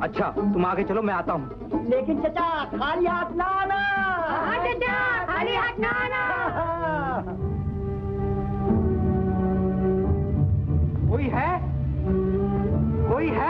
अच्छा तुम आगे चलो, मैं आता हूँ। लेकिन चचा खाली हाथ ना आना। हाँ चचा, खाली हाथ ना आना। कोई है? कोई है?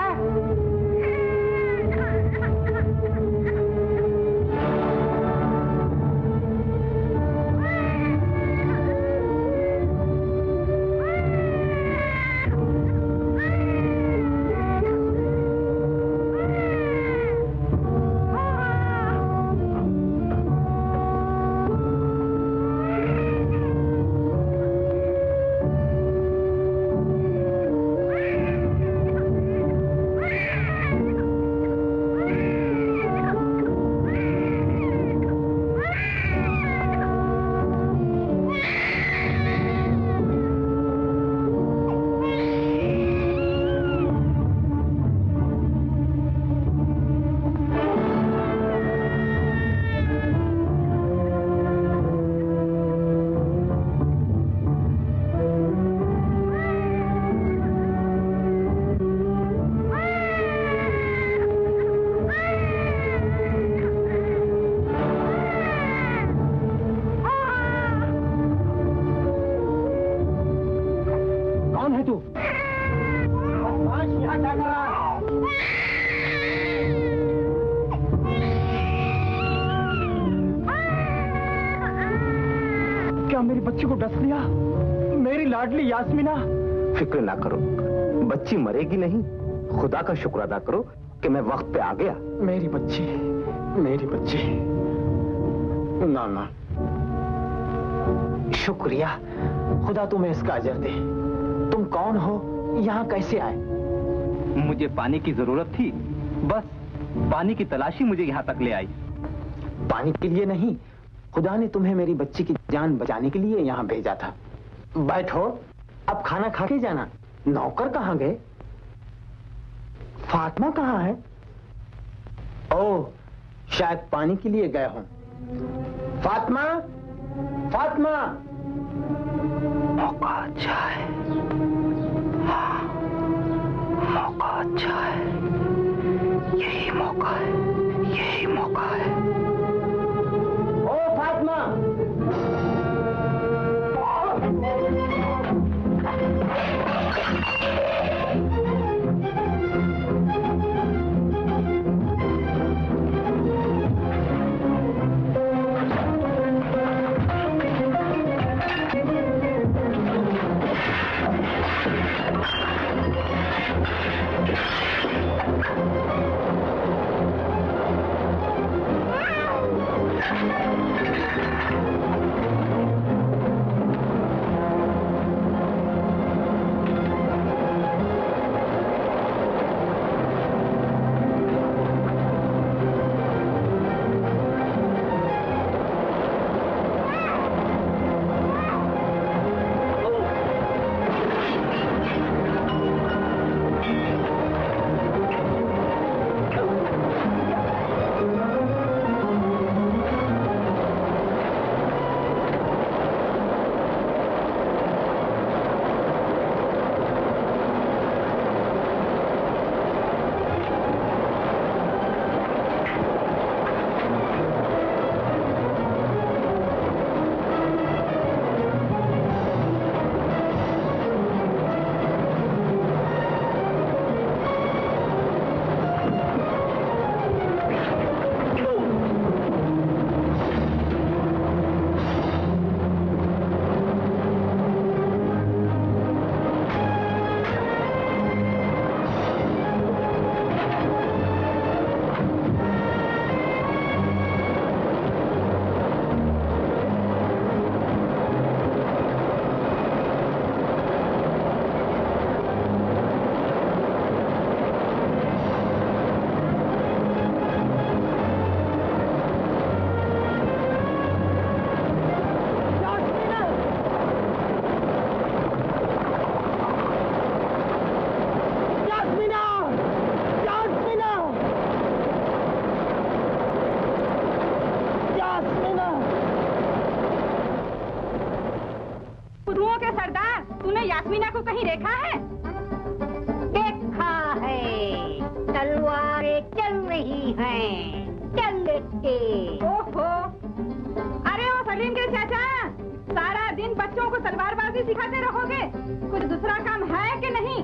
यास्मीना, फिक्र ना करो, बच्ची मरेगी नहीं। खुदा का शुक्र अदा करो कि मैं वक्त पे आ गया। मेरी बच्ची, मेरी बच्ची। ना ना, शुक्रिया, खुदा तुम्हें इसका अजर दे। तुम कौन हो, यहाँ कैसे आए? मुझे पानी की जरूरत थी, बस पानी की तलाशी मुझे यहाँ तक ले आई। पानी के लिए नहीं, खुदा ने तुम्हें मेरी बच्ची की जान बचाने के लिए यहाँ भेजा था। बैठो, अब खाना खा के जाना। नौकर कहाँ गए? फातिमा कहाँ है? ओह, शायद पानी के लिए गए हों। फातिमा, फातिमा। मौका अच्छा है। हाँ, मौका अच्छा है। यही मौका है, यही मौका है। ओ फातिमा। यास्मीना को कहीं देखा है? देखा है, तलवार एक रही हैं। चल के। ओहो, अरे वो सलीम के चाचा, सारा दिन बच्चों को तलवारबाजी सिखाते रहोगे? कुछ दूसरा काम है कि नहीं?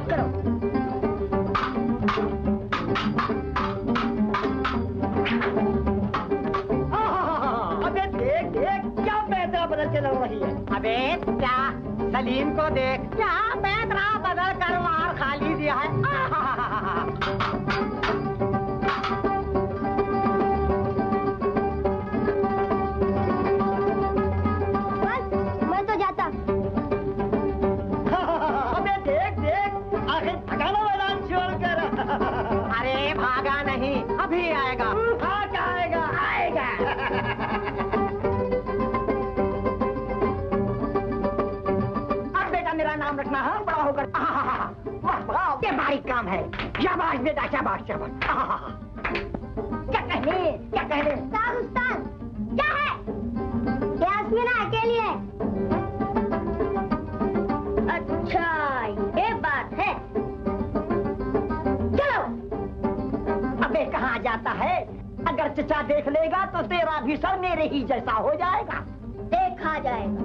चलो। अबे देख देख क्या पैदरा बदल के लड़ रही है। अबे क्या सलीम को देख, क्या पैदरा बदल कर मार खा ली दिया है। बस मैं तो जाता। अबे देख देख आखिर ठिकाना मैदान छोड़कर। अरे भागा नहीं, अभी आएगा। भाग आएगा आएगा। अब बेटा मेरा नाम रखना है, बड़ा होकर। वाह वाह, ये बारीक काम है। शाबाश बेटा, शाबाश शाबाश। क्या कहने उस्ताद उस्ताद क्या है? यास्मीना अकेली है। अच्छा ये बात है। चलो। अबे कहाँ जाता है? अगर चचा देख लेगा तो तेरा भी सर मेरे ही जैसा हो जाएगा। देखा जाएगा।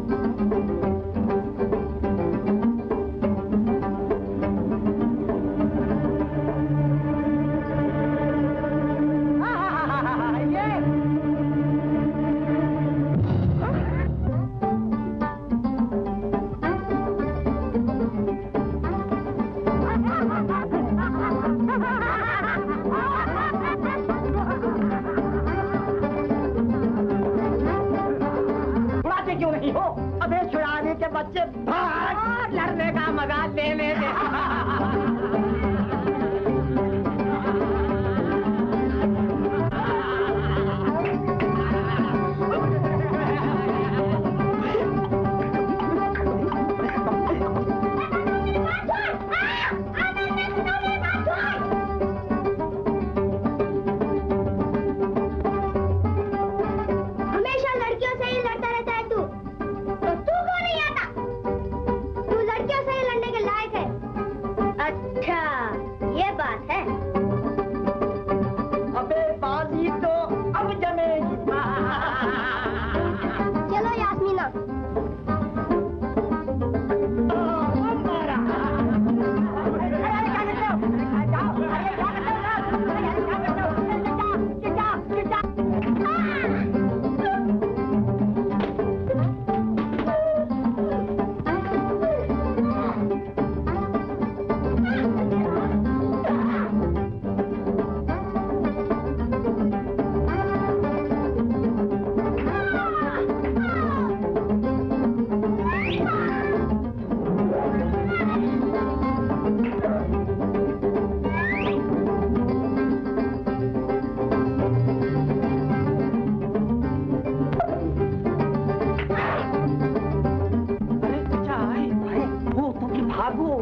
क्यों नहीं हो? अबे छुड़ाने के बच्चे भाग, लड़ने का मजा लेने दे। हमेशा लड़कियों से ही लड़ता रहता है तू। तो तू क्यों नहीं आता? तू लड़कियों से ही लड़ने के लायक है। अच्छा ये बात है। अबे बाजी तो अब जमेगी। चलो यास्मीना।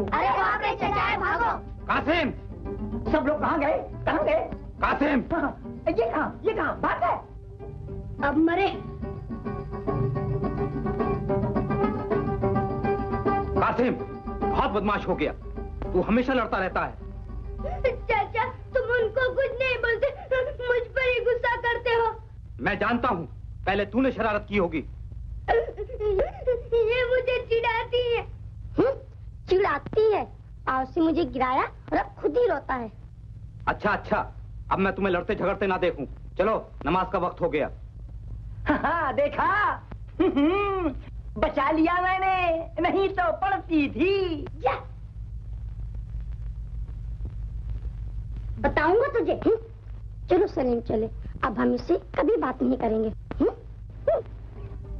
अरे बाप रे चचा है, भागो। कासिम, सब लोग कहाँ गए? कहाँ गए? कासिम, ये कहाँ? भाग गए? अब मरे। कासिम, बहुत बदमाश हो गया। तू हमेशा लड़ता रहता है। चाचा तुम उनको कुछ नहीं बोलते, मुझ पर ही गुस्सा करते हो। मैं जानता हूँ, पहले तूने शरारत की होगी। ये मुझे चिढ़ाती है। चिढ़ाती है? आज से मुझे गिराया और अब खुद ही रोता है। अच्छा अच्छा, अब मैं तुम्हें लड़ते झगड़ते ना देखूं। चलो, नमाज का वक्त हो गया। हाँ देखा। बचा लिया मैंने, नहीं तो पड़ती थी। बताऊंगा तुझे। चलो सलीम चले, अब हम इससे कभी बात नहीं करेंगे।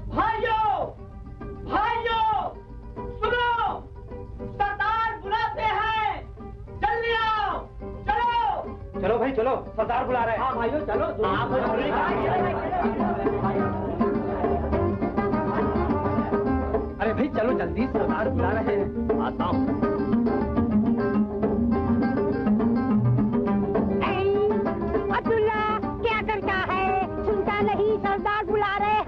भाइयों भाइयों सुनो, सरदार बुलाते हैं, जल्दी आओ। चलो चलो भाई चलो, सरदार बुला रहे हैं। हाँ भाइयों चलो। अरे भाई चलो जल्दी, सरदार बुला रहे हैं। आता हूँ। अब्दुल्ला क्या करता है? सुनता नहीं, सरदार बुला रहे हैं।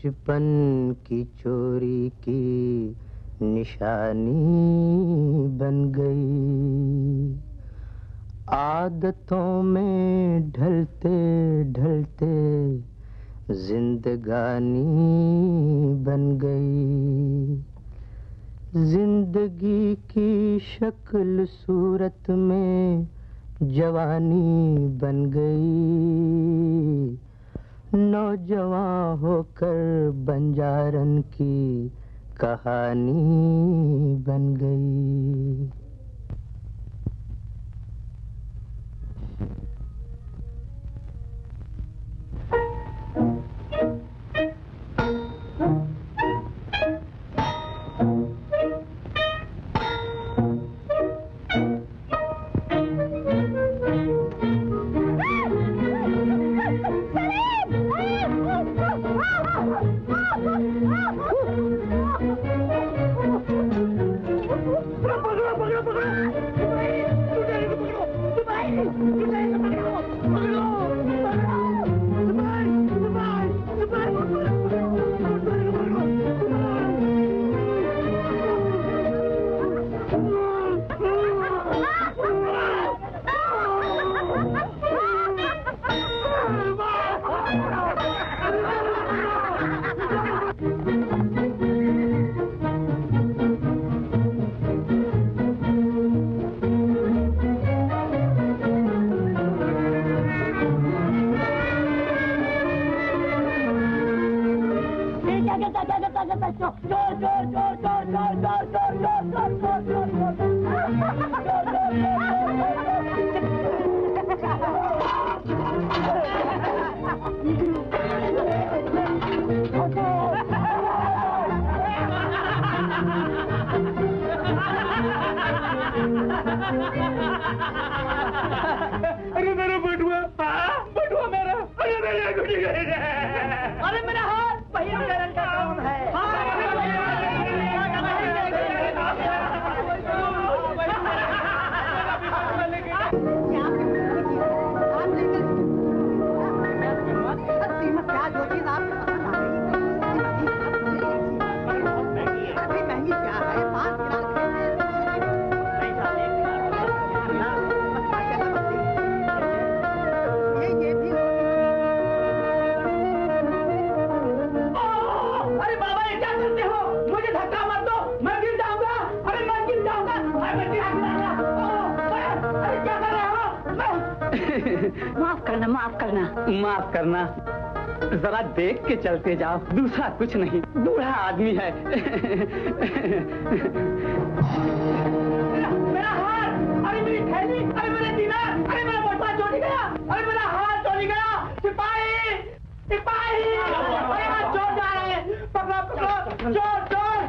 बचपन की चोरी की निशानी बन गई। आदतों में ढलते ढलते जिंदगानी बन गई। जिंदगी की शक्ल सूरत में जवानी बन गई। नौजवान होकर बंजारन की कहानी बन गई। अरे मेरा बटुआ, बटुआ मेरा, अरे मेरा हाथ, वही का काम है। माफ करना, माफ करना। जरा देख के चलते जाओ, दूसरा कुछ नहीं, बूढ़ा आदमी है। मेरा हाथ, अरे मेरी थैली, अरे मेरे दिनार, अरे मेरा बटुआ चोरी गया, अरे मेरा हाथ चोरी गया। सिपाही, सिपाही, अरे हाथ चोर जा रहे हैं, पकड़ो पकड़ो, चोर चोर।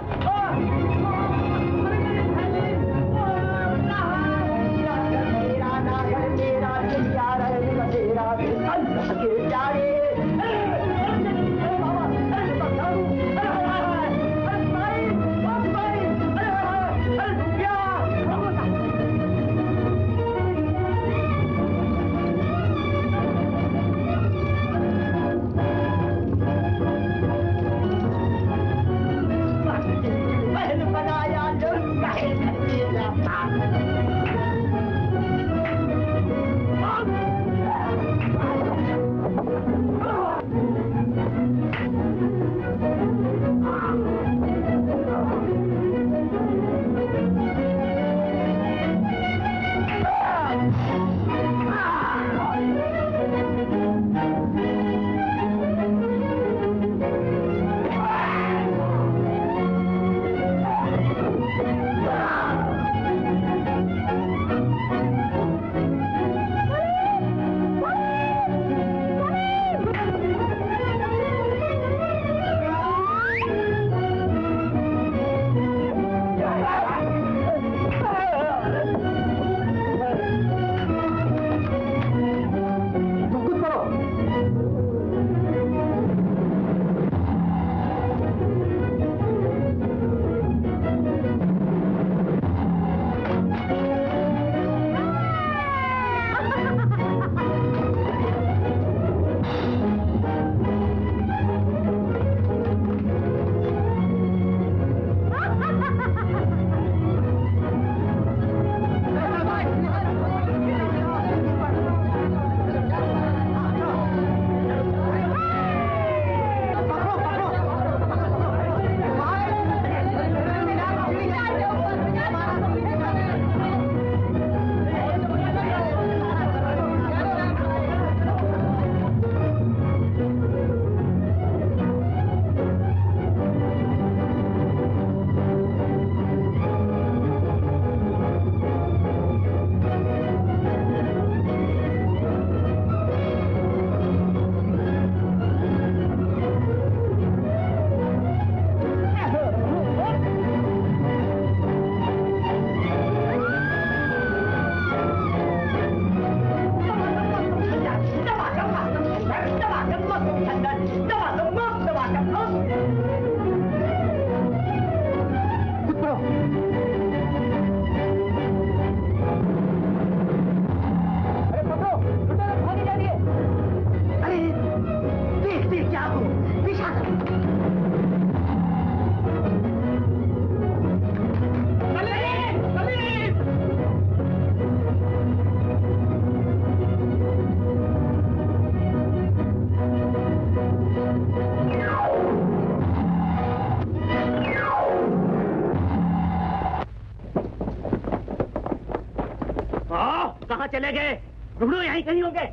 चले गए? ढूंढो, यहीं कहीं होंगे।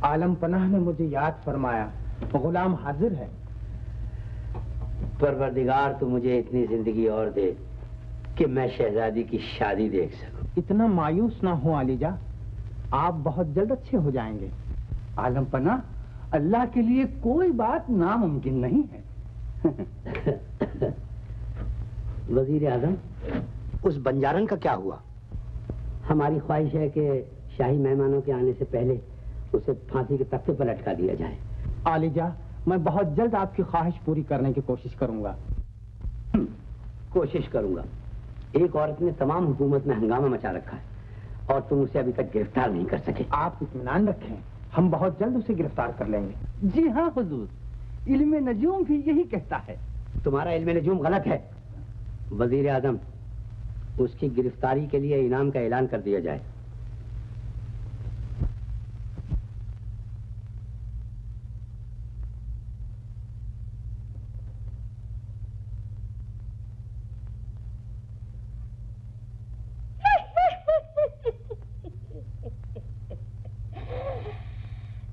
आलम पनाह ने मुझे याद फरमाया, गुलाम हाजिर है। परवरदिगार तो मुझे इतनी जिंदगी और दे कि मैं शहजादी की शादी देख सकूं। इतना मायूस ना हो आलिजा, आप बहुत जल्द अच्छे हो जाएंगे। आलम पनाह, अल्लाह के लिए कोई बात नामुमकिन नहीं है। वजीर आजम, उस बंजारन का क्या हुआ? हमारी ख्वाहिश है कि शाही मेहमानों के आने से पहले उसे फांसी के तख्ते पर लटका दिया जाए। आलिजा, मैं बहुत जल्द आपकी ख्वाहिश पूरी करने की कोशिश करूंगा। कोशिश करूंगा। एक औरत ने तमाम हुकूमत में हंगामा मचा रखा है और तुम उसे अभी तक गिरफ्तार नहीं कर सके। आप इत्मीनान रखें, हम बहुत जल्द उसे गिरफ्तार कर लेंगे। जी हाँ हुजूर, इल्मे नजूम भी यही कहता है। तुम्हारा इल्मे नजूम गलत है। वजीर आजम, उसकी गिरफ्तारी के लिए इनाम का ऐलान कर दिया जाए।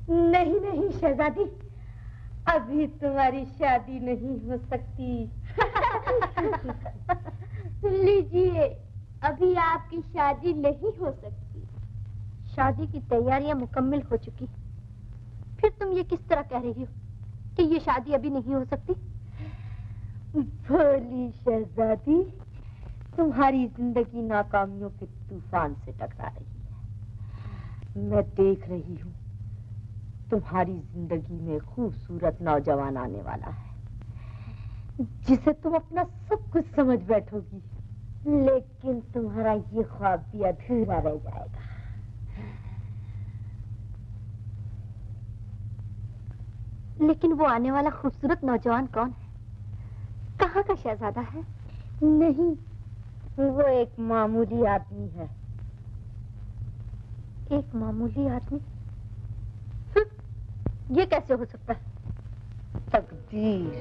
नहीं नहीं शहजादी, अभी तुम्हारी शादी नहीं हो सकती। लीजिए, अभी आपकी शादी नहीं हो सकती। शादी की तैयारियां मुकम्मल हो चुकी। फिर तुम ये किस तरह कह रही हो कि ये शादी अभी नहीं हो सकती? भोली शहजादी, तुम्हारी जिंदगी नाकामियों के तूफान से टकरा रही है। मैं देख रही हूँ तुम्हारी जिंदगी में खूबसूरत नौजवान आने वाला है जिसे तुम अपना सब कुछ समझ बैठोगी, लेकिन तुम्हारा ये ख्वाब भी अधूरा रह जाएगा। लेकिन वो आने वाला खूबसूरत नौजवान कौन है? कहाँ का शहजादा है? नहीं, वो एक मामूली आदमी है। एक मामूली आदमी? ये कैसे हो सकता है? तकदीर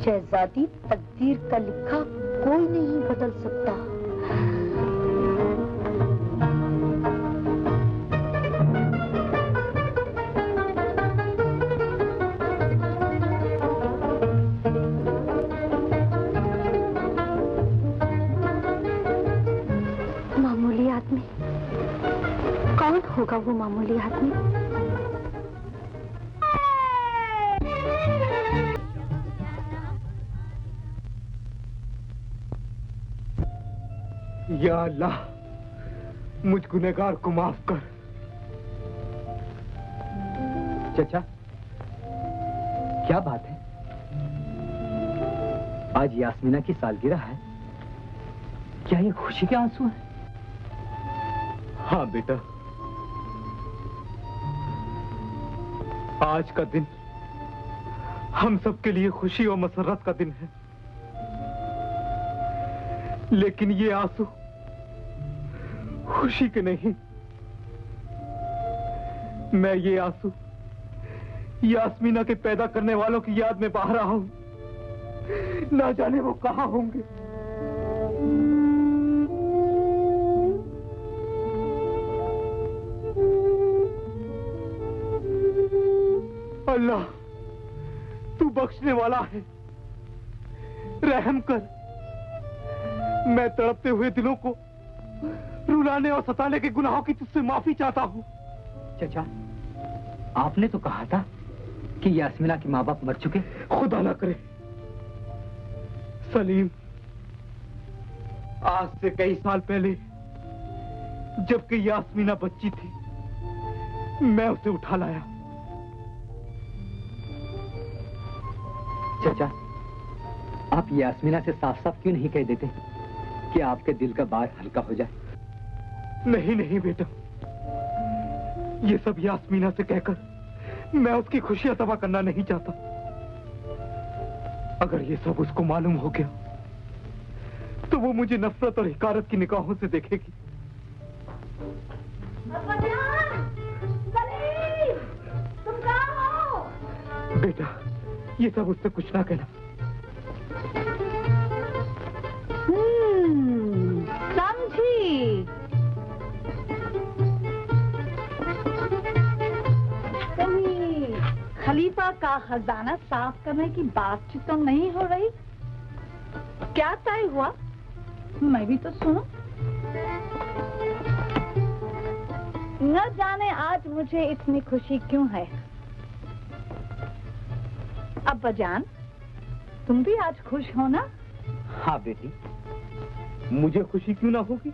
शहजादी, तकदीर का लिखा कोई नहीं बदल सकता। मामूली आदमी? कौन होगा वो मामूली आदमी? या अल्लाह, मुझ गुनहगार को माफ कर। चाचा, क्या बात है? आज यास्मीना की सालगिरह है। क्या ये खुशी के आंसू हैं? हाँ बेटा, आज का दिन हम सबके लिए खुशी और मसरत का दिन है, लेकिन ये आंसू खुशी के नहीं। मैं ये आंसू यास्मीना के पैदा करने वालों की याद में बहा रहा हूं। ना जाने वो कहां होंगे। अल्लाह, तू बख्शने वाला है, रहम कर। मैं तड़पते हुए दिलों को रुलाने और सताने के गुनाहों की तुझसे माफी चाहता हूँ। चाचा, आपने तो कहा था कि यास्मीना के माँ बाप मर चुके। खुदा ना करे, सलीम, आज से कई साल पहले जबकि यास्मीना बच्ची थी, मैं उसे उठा लाया। चाचा, आप यास्मीना से साफ साफ क्यों नहीं कह देते कि आपके दिल का भार हल्का हो जाए? नहीं नहीं बेटा, ये सब यास्मीना से कहकर मैं उसकी खुशियां तबाह करना नहीं चाहता। अगर ये सब उसको मालूम हो गया तो वो मुझे नफरत और हिकारत की निगाहों से देखेगी। तुम कहाँ हो? बेटा, ये सब उससे कुछ ना कहना। समझी। कहीं खलीफा का खजाना साफ करने की बातचीत तो नहीं हो रही? क्या तय हुआ? मैं भी तो सुनूं। न जाने आज मुझे इतनी खुशी क्यों है। अब्बाजान, तुम भी आज खुश हो ना? हाँ बेटी, मुझे खुशी क्यों ना होगी।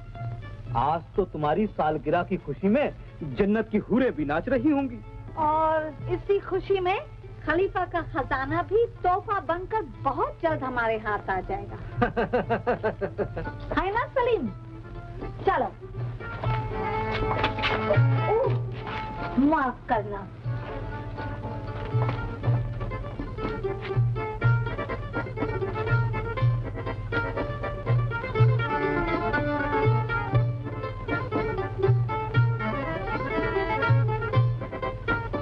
आज तो तुम्हारी सालगिरह की खुशी में जन्नत की हूरें भी नाच रही होंगी। और इसी खुशी में खलीफा का खजाना भी तोहफा बनकर बहुत जल्द हमारे हाथ आ जाएगा। है ना सलीम? चलो। माफ करना।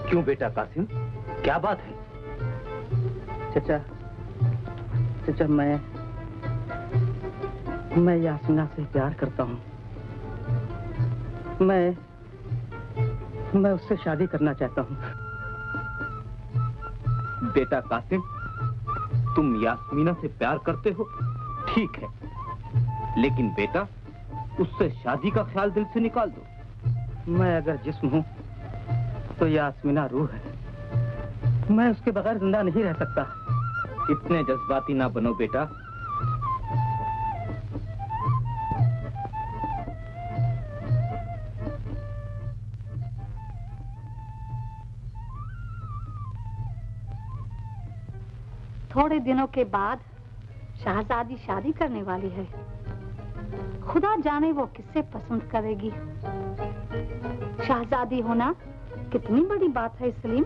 क्यों बेटा कासिम, क्या बात है? चाचा, मैं यास्मीना से प्यार करता हूँ। मैं उससे शादी करना चाहता हूँ। बेटा कासिम, तुम यास्मीना से प्यार करते हो, ठीक है, लेकिन बेटा उससे शादी का ख्याल दिल से निकाल दो। मैं अगर जिस्म हूँ तो यास्मीना रूह है। मैं उसके बगैर जिंदा नहीं रह सकता। इतने जज्बाती ना बनो बेटा। थोड़े दिनों के बाद शहजादी शादी करने वाली है। खुदा जाने वो किससे पसंद करेगी। शहजादी होना कितनी बड़ी बात है सलीम।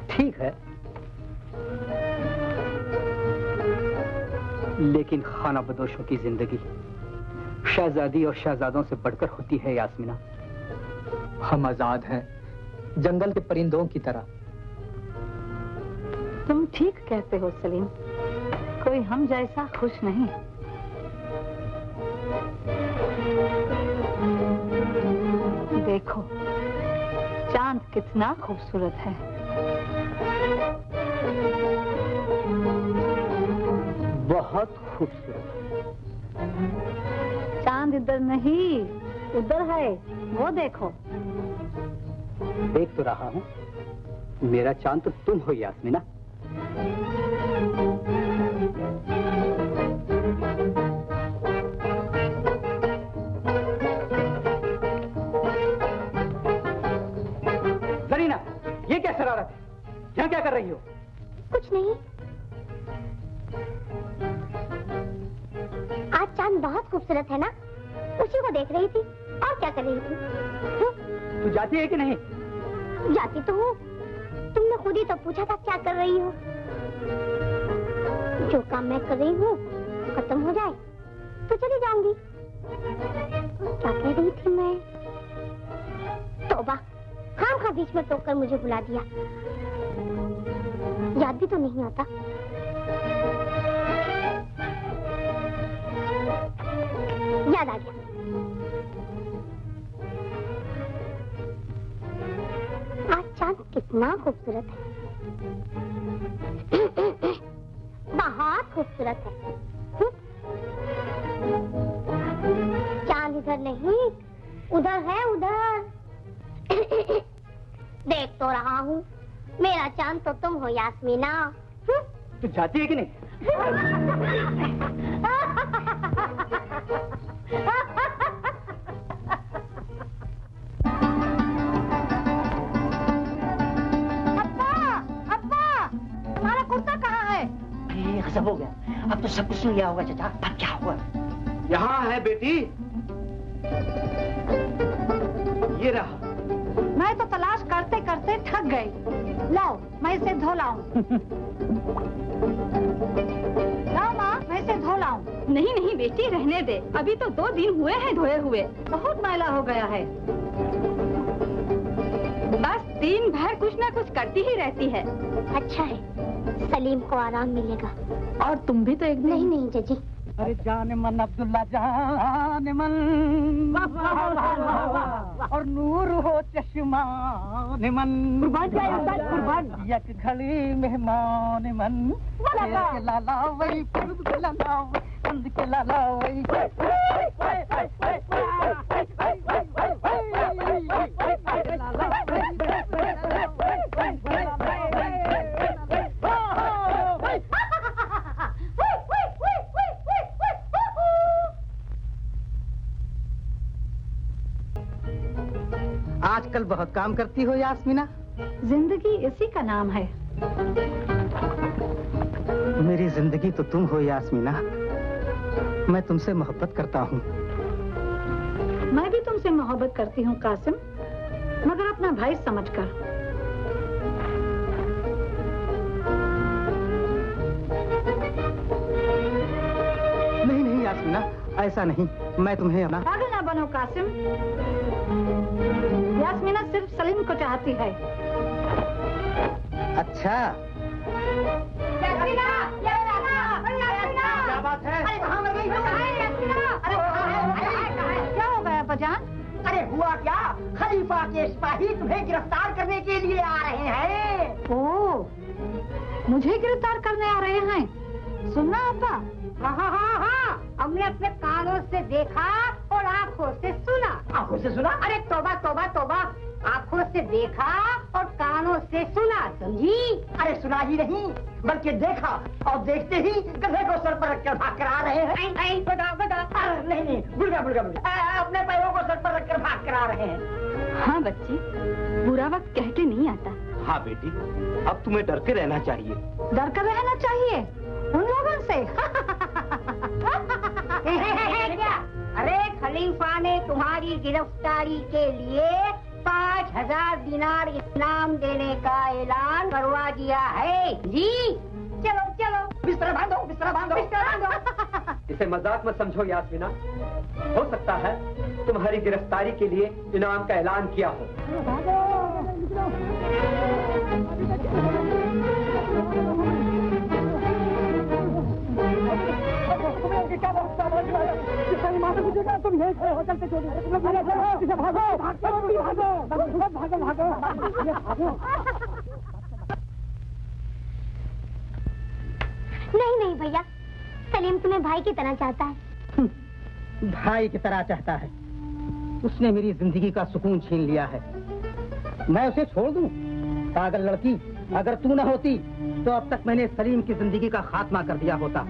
ठीक है, लेकिन खाना बदोशों की जिंदगी शहजादी और शहजादों से बढ़कर होती है यास्मीना। हम आजाद हैं, जंगल के परिंदों की तरह। तुम ठीक कहते हो सलीम, कोई हम जैसा खुश नहीं। देखो चांद कितना खूबसूरत है। बहुत खूबसूरत। चांद इधर नहीं, उधर है, वो देखो। देख तो रहा हूँ, मेरा चांद तो तुम हो यास्मीना। जरीना, ये क्या शरारत है? यहाँ क्या कर रही हो? कुछ नहीं। आज चांद बहुत खूबसूरत है ना, उसी को देख रही थी। और क्या कर रही थी? तू जाती है कि नहीं? जाती तो हूँ। तुमने खुद ही तो पूछा था क्या कर रही हो। जो काम मैं कर रही हूँ खत्म हो जाए तो चली जाऊंगी। क्या कह रही थी मैं? तौबा, खामखा बीच में टोककर मुझे बुला दिया। याद भी तो नहीं आता। याद आ गया। आज चांद कितना खूबसूरत है। बहुत खूबसूरत है। चांद इधर नहीं, उधर है, उधर। देख तो रहा हूँ। मेरा चांद तो तुम हो यास्मीना। तू जाती है कि नहीं? तुम्हारा कुर्ता कहाँ है? ये गजब हो गया, अब तो सब कुछ सुन लिया होगा चाचा। अब क्या हुआ? यहाँ है बेटी, ये रहा। मैं तो तलाश करते करते थक गई। लाओ मैं इसे धो लाऊं। लाओ माँ, मैं इसे धो लाऊं। नहीं नहीं बेटी, रहने दे, अभी तो 2 दिन हुए हैं धोए हुए। बहुत मैला हो गया है। बस दिन भर कुछ न कुछ करती ही रहती है। अच्छा है, सलीम को आराम मिलेगा। और तुम भी तो एक दिन... नहीं नहीं चाची। अरे जान मन अब्दुल्ला जान मन, और नूर हो चश्मान मन, कुर्बान एक घड़ी मेहमान मन, के लाला वही फर्द के लाला वही के लाला वही। आजकल बहुत काम करती हो यास्मीना। जिंदगी इसी का नाम है। मेरी जिंदगी तो तुम हो यास्मीना। मैं तुमसे मोहब्बत करता हूँ। मैं भी तुमसे मोहब्बत करती हूँ कासिम, मगर अपना भाई समझकर। नहीं नहीं यास्मीना, ऐसा नहीं। मैं तुम्हें अपना... पागल ना बनो कासिम। यास्मीना सिर्फ सलीम को चाहती है। अच्छा, क्या बात है? अरे कहाँ मर गई? क्या हो गया बजान? अरे हुआ क्या, खलीफा के सिपाही तुम्हें गिरफ्तार करने के लिए आ रहे हैं। ओ, मुझे गिरफ्तार करने आ रहे हैं? सुनना अब्बा? हाँ, हमने अपने कानों से देखा और आँखों से सुना। आंखों से सुना? अरे तौबा तौबा तौबा, आँखों से देखा और कानों से सुना, समझी? अरे सुना ही नहीं बल्कि देखा, और देखते ही गधे को सर पर रखकर भाग कर आ रहे हैं। बता। नहीं, बुलगा अपने पैरों को सर पर रखकर भाग कर आ रहे हैं। हाँ बच्ची, बुरा वक्त कह के नहीं आता। हाँ बेटी, अब तुम्हें डर के रहना चाहिए। डर कर रहना चाहिए उन लोगों से। क्या? अरे खलीफा ने तुम्हारी गिरफ्तारी के लिए 5000 दिनार इनाम देने का ऐलान करवा दिया है जी। चलो चलो, बिस्तर बांधो। इसे मजाक मत समझो यास्मीना। हो सकता है तुम्हारी गिरफ्तारी के लिए इनाम का ऐलान किया हो। तुम यही खड़े हो, चलते नहीं भैया, सलीम तुम्हें भाई की तरह चाहता है। भाई की तरह चाहता है? उसने मेरी जिंदगी का सुकून छीन लिया है। मैं उसे छोड़ दूं? पागल लड़की, अगर तू न होती तो अब तक मैंने सलीम की जिंदगी का खात्मा कर दिया होता।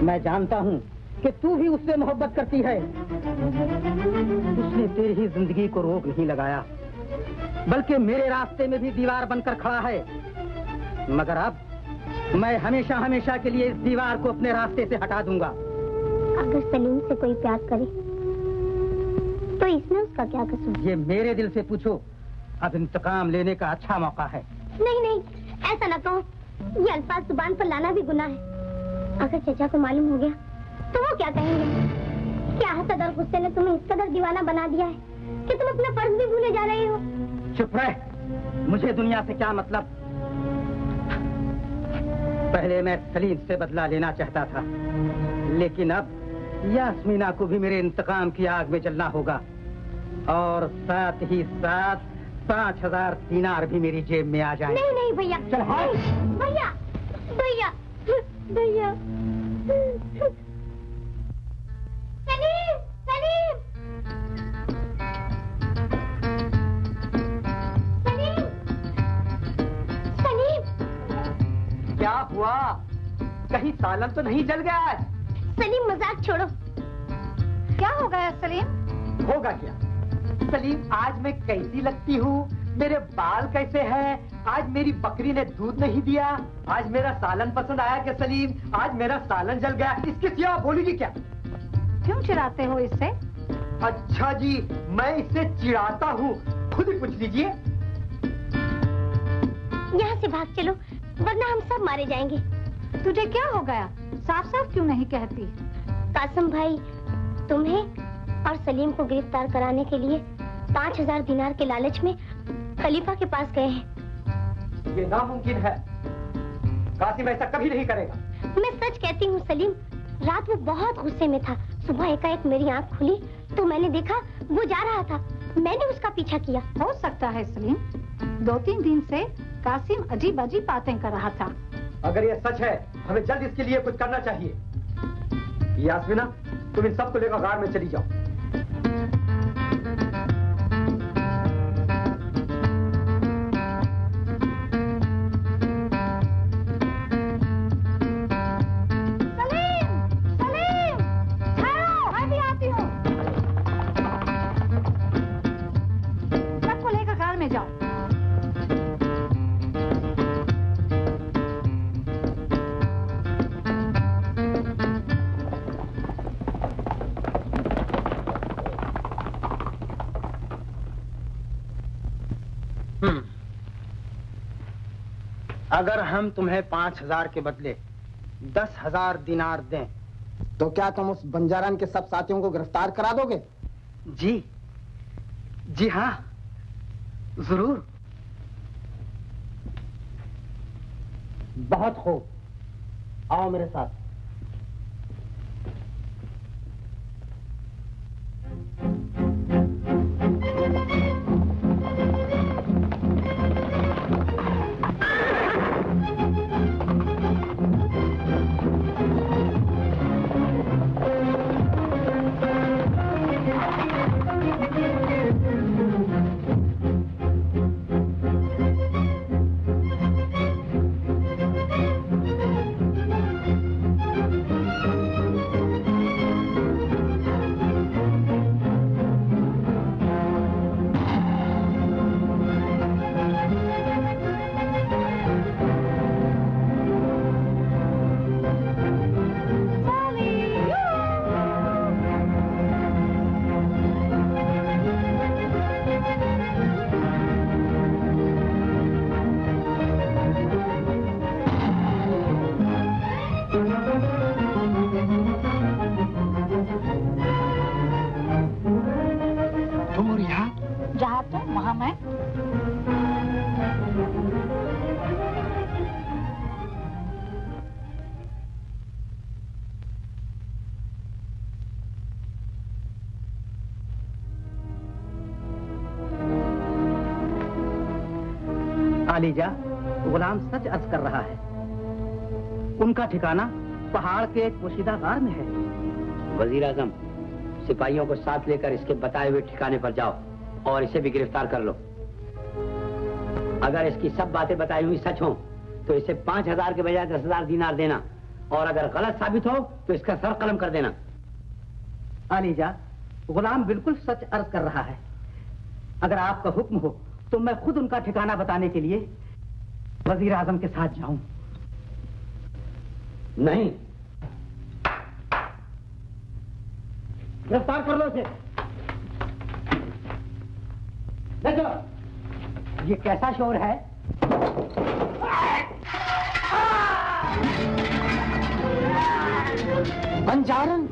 मैं जानता हूँ कि तू भी उससे मोहब्बत करती है। उसने तेरी ही जिंदगी को रोक नहीं लगाया, बल्कि मेरे रास्ते में भी दीवार बनकर खड़ा है। मगर अब मैं हमेशा हमेशा के लिए इस दीवार को अपने रास्ते से हटा दूंगा। अगर सलीम से कोई प्यार करे तो इसमें उसका क्या कसूर? ये मेरे दिल से पूछो। अब इंतकाम लेने का अच्छा मौका है। नहीं, ऐसा ना कहो। ये अल्फाज जुबान पर लाना भी गुनाह है। अगर चचा को मालूम हो गया तो वो क्या कहेंगे? क्या हसद और गुस्से ने तुम्हें इस कदर दीवाना बना दिया है कि तुम अपना फर्ज भी भूले जा रहे हो? चुप रह, मुझे दुनिया से क्या मतलब। पहले मैं सलीम से बदला लेना चाहता था, लेकिन अब यास्मीना को भी मेरे इंतकाम की आग में जलना होगा, और साथ ही साथ 5000 दिनार भी मेरी जेब में आ जाए। नहीं भैया, चल हाँ। भैया। सलीम। हुआ? कहीं सालन तो नहीं जल गया? सलीम मजाक छोड़ो। क्या हो गया सलीम? होगा क्या सलीम, आज मैं कैसी लगती हूँ, मेरे बाल कैसे हैं, आज मेरी बकरी ने दूध नहीं दिया, आज मेरा सालन पसंद आया क्या सलीम, आज मेरा सालन जल गया, इसके सिवा बोलेगी क्या? क्यों चिढ़ाते हो इससे? अच्छा जी, मैं इससे चिढ़ाता हूँ, खुद ही पूछ लीजिए। यहाँ से भाग चलो वरना हम सब मारे जाएंगे। तुझे क्या हो गया? साफ साफ क्यों नहीं कहती? कासिम भाई तुम्हें और सलीम को गिरफ्तार कराने के लिए 5000 दिनार के लालच में खलीफा के पास गए हैं। ये नामुमकिन है, कासिम ऐसा कभी नहीं करेगा। मैं सच कहती हूँ सलीम, रात वो बहुत गुस्से में था, सुबह एकाएक मेरी आंख खुली तो मैंने देखा वो जा रहा था, मैंने उसका पीछा किया। हो सकता है सलीम, 2-3 दिन से कासिम अजीब अजीब बातें कर रहा था। अगर ये सच है हमें जल्द इसके लिए कुछ करना चाहिए। यास्मीना, तुम इन सबको लेकर गार में चली जाओ। अगर हम तुम्हें 5000 के बदले 10,000 दिनार दें तो क्या तुम उस बंजारन के सब साथियों को गिरफ्तार करा दोगे? जी हाँ, जरूर। बहुत खूब, आओ मेरे साथ। आलीजा, गुलाम सच अर्ज कर रहा है, उनका ठिकाना पहाड़ के एक पोशीदा गार में है। वजीर आजम, सिपाहियों को साथ लेकर इसके बताए हुए ठिकाने पर जाओ और इसे भी गिरफ्तार कर लो। अगर इसकी सब बातें बताई हुई सच हो तो इसे 5000 के बजाय 10,000 दिनार देना, और अगर गलत साबित हो तो इसका सर कलम कर देना। आलीजा, गुलाम बिल्कुल सच अर्ज कर रहा है। अगर आपका हुक्म हो तो मैं खुद उनका ठिकाना बताने के लिए वजीर आजम के साथ जाऊं। नहीं, गिरफ्तार कर लो इसे। देखो, ये कैसा शोर है? बंजारन।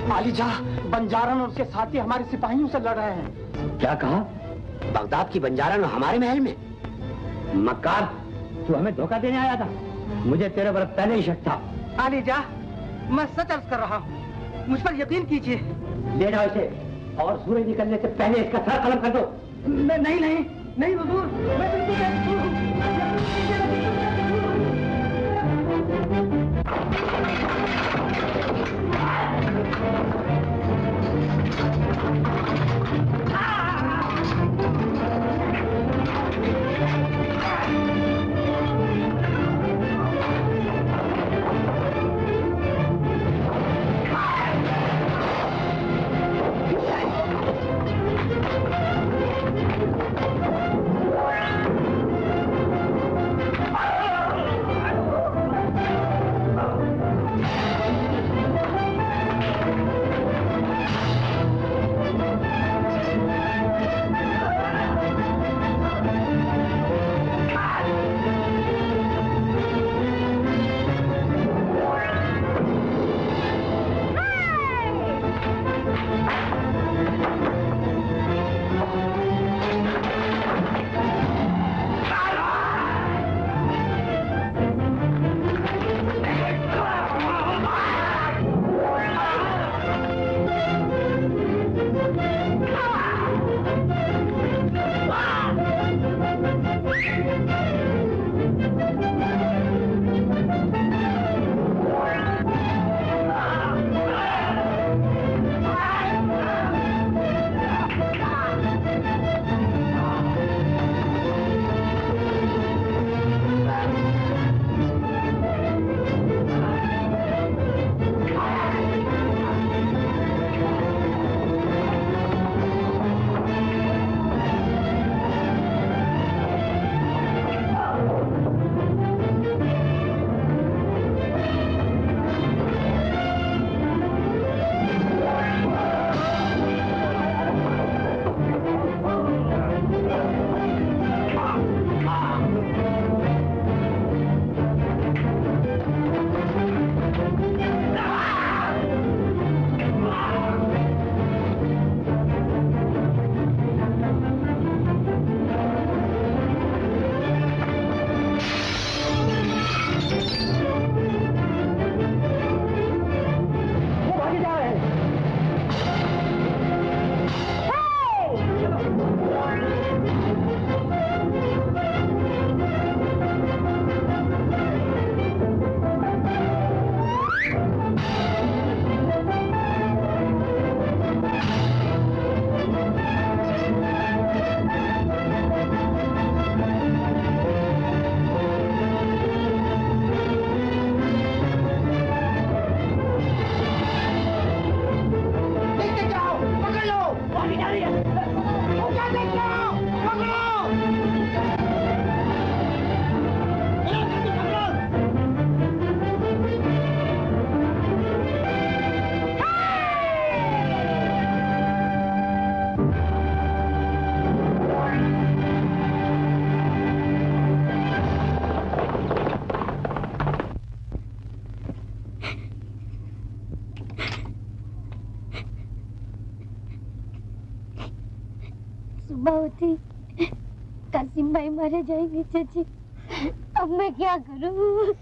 आलीजा, बंजारन और उसके साथी हमारे सिपाहियों से लड़ रहे हैं। क्या कहा? बगदाद की बंजारन हमारे महल में? मक्कार, तू हमें धोखा देने आया था? मुझे तेरे पर पहले ही शक था। आलीजा, मैं सच अर्ज कर रहा हूँ, मुझ पर यकीन कीजिए। ले जाओ इसे और सूरज निकलने से पहले इसका सर कलम कर दो। नहीं, नहीं हुजूर, मैं बिल्कुल बेकसूर हूँ। कासिम भाई मारे जाएंगे चाची। अब मैं क्या करूं?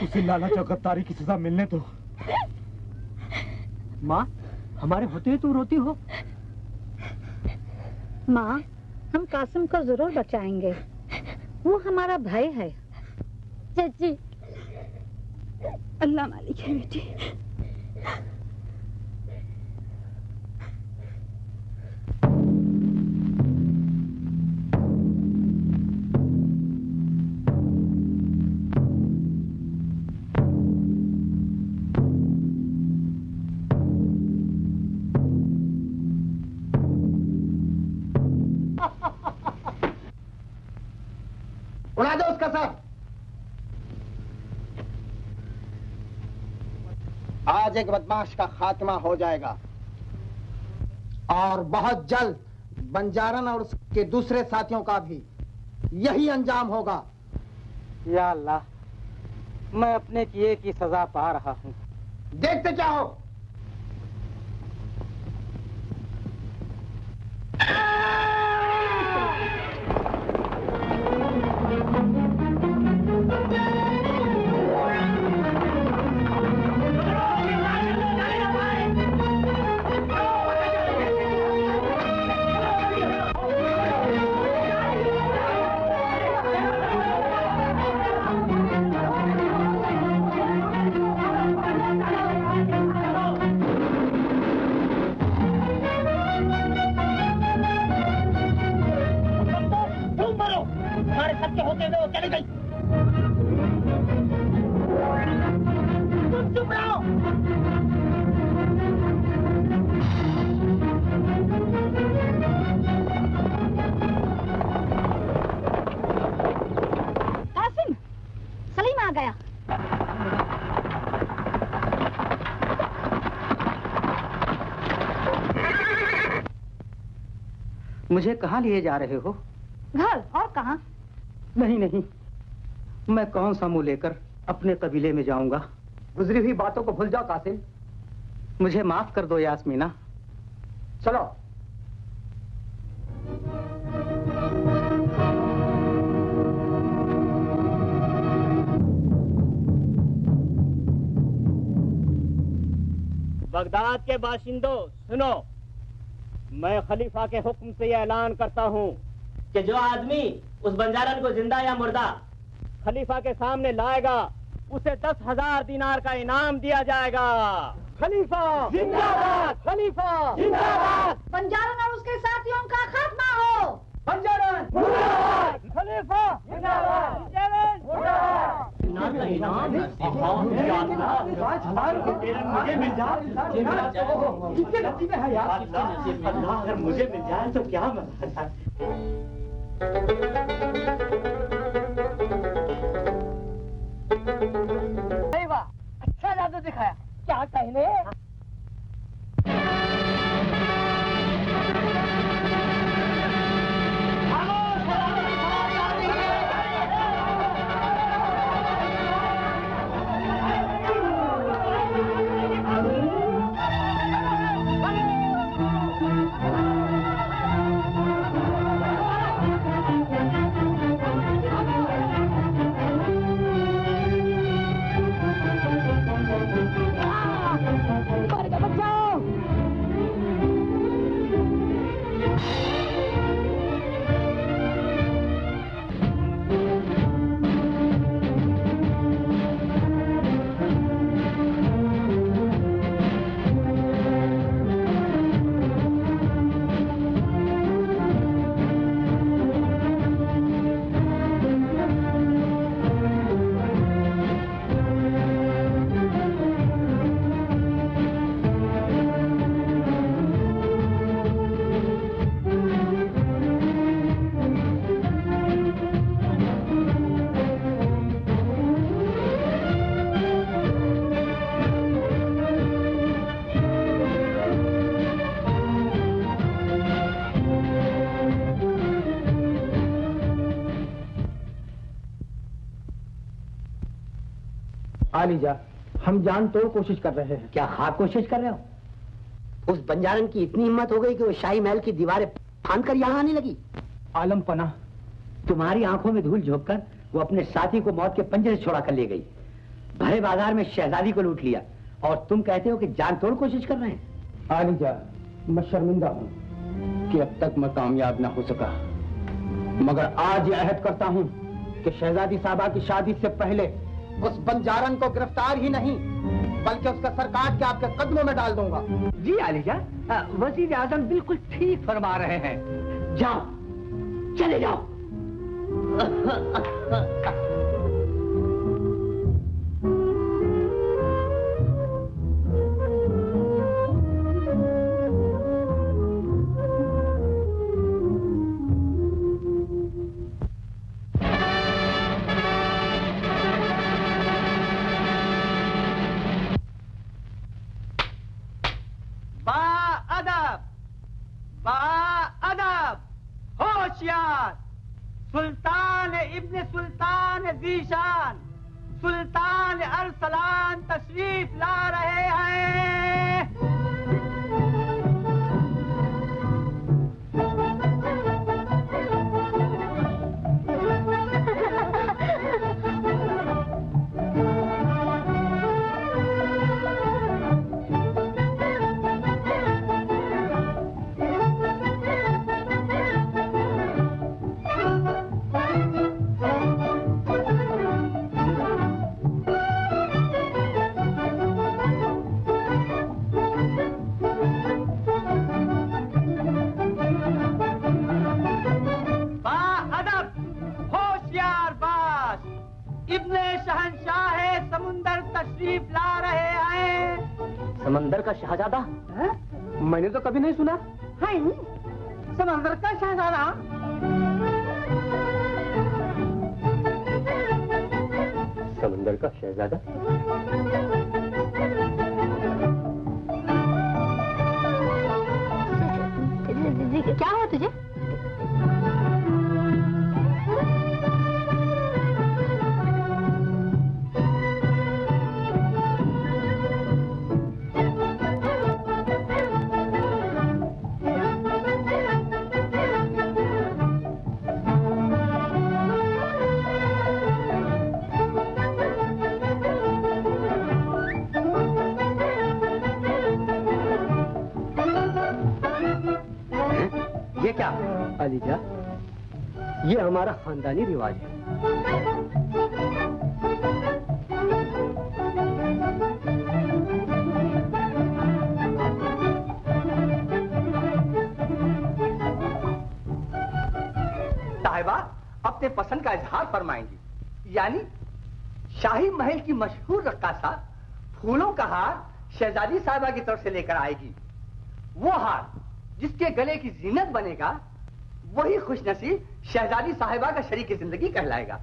उसे लाला चौकत्तारी की सजा मिलने दो। माँ, हमारे होते ही तू रोती हो? माँ, हम कासिम को जरूर बचाएंगे, वो हमारा भाई है। चाची, अल्लाह मालिक है बेटी। उड़ा दो उसका सर। आज एक बदमाश का खात्मा हो जाएगा और बहुत जल्द बंजारन और उसके दूसरे साथियों का भी यही अंजाम होगा। या अल्लाह, मैं अपने किए की सजा पा रहा हूँ। देखते क्या हो? मुझे कहाँ लिए जा रहे हो? घर और कहाँ? नहीं नहीं, मैं कौन सा मुंह लेकर अपने कबीले में जाऊंगा? गुजरी हुई बातों को भूल जाओ कासिम। मुझे माफ कर दो यास्मीना। चलो। बगदाद के बाशिंदों सुनो, मैं खलीफा के हुक्म से यह ऐलान करता हूँ कि जो आदमी उस बंजारन को जिंदा या मुर्दा खलीफा के सामने लाएगा उसे 10,000 दिनार का इनाम दिया जाएगा। खलीफा जिंदाबाद, खलीफा जिंदाबाद, बंजारन और उसके साथियों का खात्मा हो। बंजारन मुर्दाबाद, खलीफा जिंदाबाद, बंजारन मुर्दाबाद। मुझे मिल जाए, किसके नसीब में है यार? अगर मुझे मिल जाए तो क्या मजा है। वाह, अच्छा जादू दिखाया। क्या कहने? आलीजा, हम जान तोड़ कोशिश कर रहे हैं। क्या खाक कोशिश कर रहे हो? उस बंजारन की इतनी हिम्मत हो गई कि वो शाही महल की दीवारें फांद कर यहाँ आने लगी? आलम पना, तुम्हारी आंखों में धूल झोंककर वो अपने साथी को मौत के पंजरे से छुड़ा कर ले गई। भरे बाजार में शहजादी को लूट लिया और तुम कहते हो कि जान तोड़ कोशिश कर रहे हैं। आलीजा, मैं शर्मिंदा हूँ कि अब तक मैं कामयाब ना हो सका, मगर आज ये अहद करता हूँ कि शहजादी साहबा की शादी से पहले उस बंजारन को गिरफ्तार ही नहीं बल्कि उसका सर काट के आपके कदमों में डाल दूंगा। जी आलीजा, वजीर आजम बिल्कुल ठीक फरमा रहे हैं। जाओ, चले जाओ। होशियार सुल्तान इब्न सुल्तान जीशान सुल्तान अरसलान तशरीफ ला रहे हैं। समंदर का शहजादा? मैंने तो कभी नहीं सुना। है समंदर का शहजादा? समंदर का शहजादा? क्या हुआ तुझे? ये क्या? अलीजा, ये हमारा खानदानी रिवाज है। साहिबा अपने पसंद का इजहार फरमाएंगी, यानी शाही महल की मशहूर रक्कासा फूलों का हार शहजादी साहिबा की तरफ से लेकर आएगी। वो हार जिसके गले की जीनत बनेगा, वही खुशनसीब शहजादी साहिबा का शरीक जिंदगी कहलाएगा।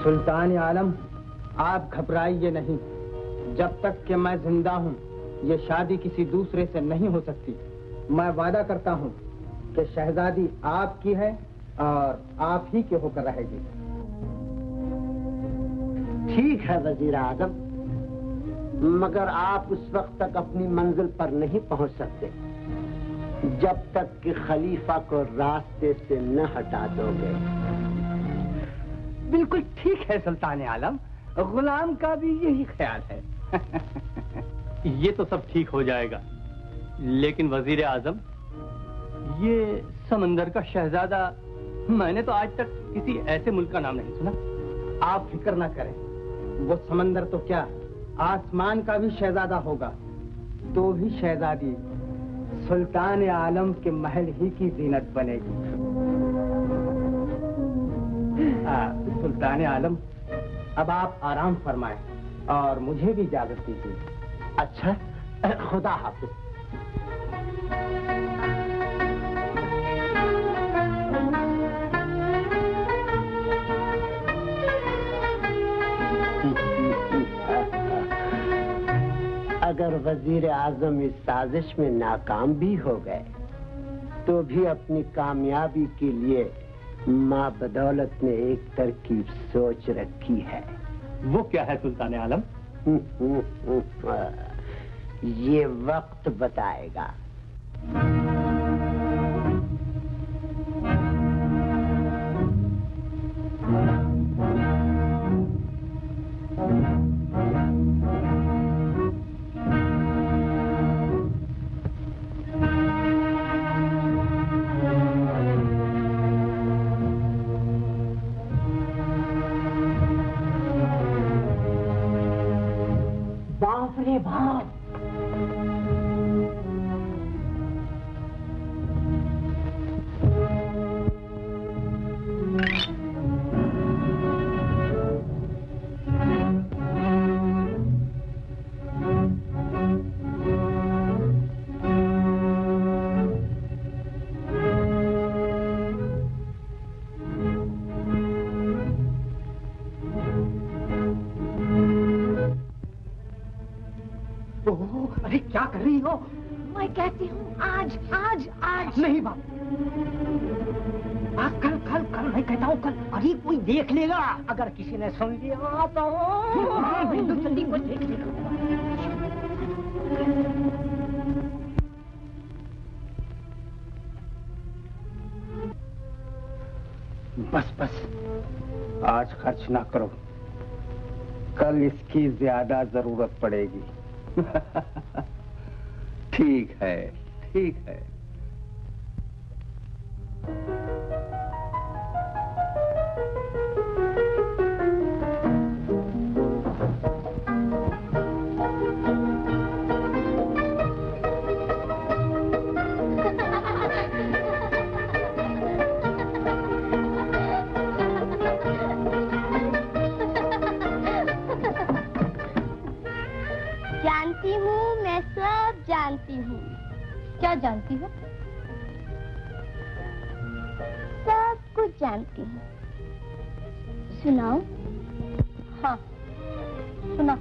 सुल्तान आलम, आप घबराइए नहीं। जब तक कि मैं जिंदा हूँ, ये शादी किसी दूसरे से नहीं हो सकती। मैं वादा करता हूँ कि शहजादी आपकी है और आप ही के होकर रहेगी। ठीक है वजीर आजम, मगर आप उस वक्त तक अपनी मंजिल पर नहीं पहुंच सकते जब तक कि खलीफा को रास्ते से न हटा दोगे। बिल्कुल ठीक है सुल्तान आलम, गुलाम का भी यही ख्याल है। ये तो सब ठीक हो जाएगा, लेकिन वजीर आजम, ये समंदर का शहजादा, मैंने तो आज तक किसी ऐसे मुल्क का नाम नहीं सुना। आप फिक्र ना करें, वो समंदर तो क्या, आसमान का भी शहजादा होगा, तो भी शहजादी सुल्तान आलम के महल ही की जीनत बनेगी। सुल्तान आलम, अब आप आराम फरमाएं और मुझे भी इजाजत दीजिए। अच्छा, खुदा हाफिज। अगर वजीर आजम इस साजिश में नाकाम भी हो गए तो भी अपनी कामयाबी के लिए माँ बदौलत ने एक तरकीब सोच रखी है। वो क्या है सुल्तान आलम? ये वक्त बताएगा। बाप रे बाप, अरे क्या कर रही हो? मैं कहती हूँ आज आज आज नहीं बाप, कल कल कल मैं कहता हूँ कल। अरे कोई देख लेगा, अगर किसी ने सुन लिया तो हिंदू जल्दी कोई देख लेगा। बस बस, आज खर्च ना करो, कल इसकी ज्यादा जरूरत पड़ेगी। ठीक है, ठीक है। जानती हूँ, मैं सब जानती हूँ। क्या जानती हो? सब कुछ जानती हूँ। सुनाओ। हाँ, सुना।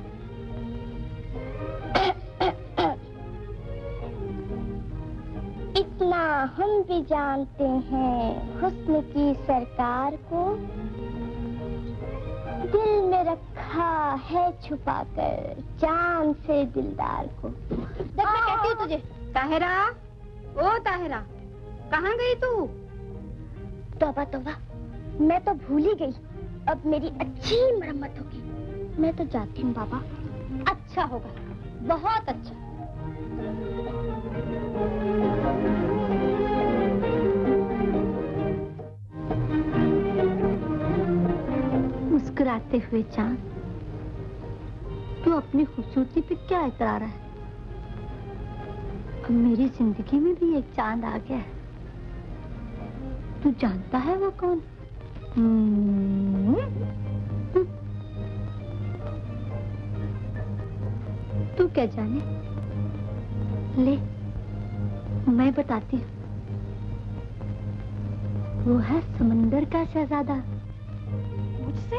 इतना हम भी जानते हैं, हुस्न की सरकार को दिल में रखा है छुपाकर, चांद से दिलदार को। देख मैं कहती हूँ तुझे। ताहिरा, ओ ताहिरा, कहाँ गई तू? तौबा तौबा, मैं तो भूल ही गई। अब मेरी अच्छी मरम्मत होगी। मैं तो जाती हूँ बाबा। अच्छा होगा, बहुत अच्छा। मुस्कुराते हुए चांद, तू अपनी खूबसूरती पे क्या इतरार है? अब मेरी जिंदगी में भी एक चांद आ गया है। तू जानता है वो कौन? तू क्या जाने? ले, मैं बताती हूँ। वो है समंदर का शहजादा। मुझसे?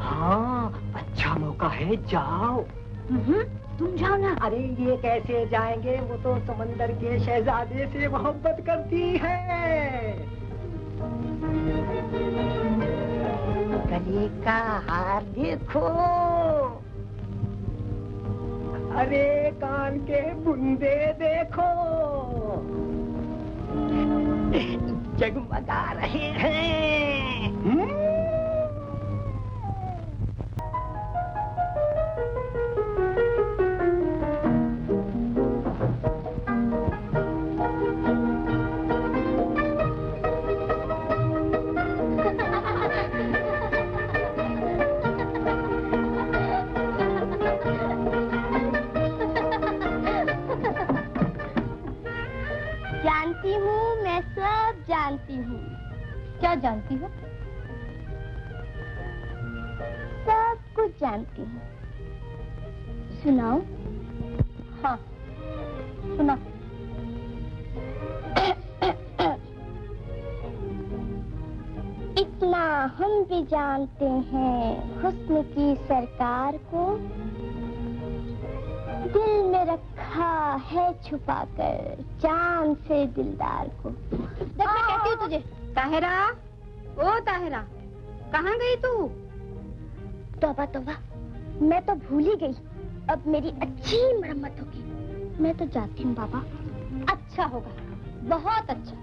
हाँ, अच्छा मौका है, जाओ। तुम जाओ ना। अरे ये कैसे जाएंगे, वो तो समंदर के शहजादे से मोहब्बत करती है। गले का हार देखो, अरे कान के बुंदे देखो, जगमगा रहे हैं। जानती हूँ, मैं सब जानती हूँ। क्या जानती हो? सब कुछ जानती हूँ। सुनाओ। हाँ, सुना। इतना हम भी जानते हैं, हुस्न की सरकार को दिल में रखा है छुपाकर चांद से दिलदार को। देख मैं कहती हूँ तुझे। ताहिरा, ओ ताहिरा, कहाँ गई तू? तौबा तौबा, मैं तो भूल ही गई। अब मेरी अच्छी मरम्मत होगी। मैं तो जाती हूँ बाबा। अच्छा होगा, बहुत अच्छा।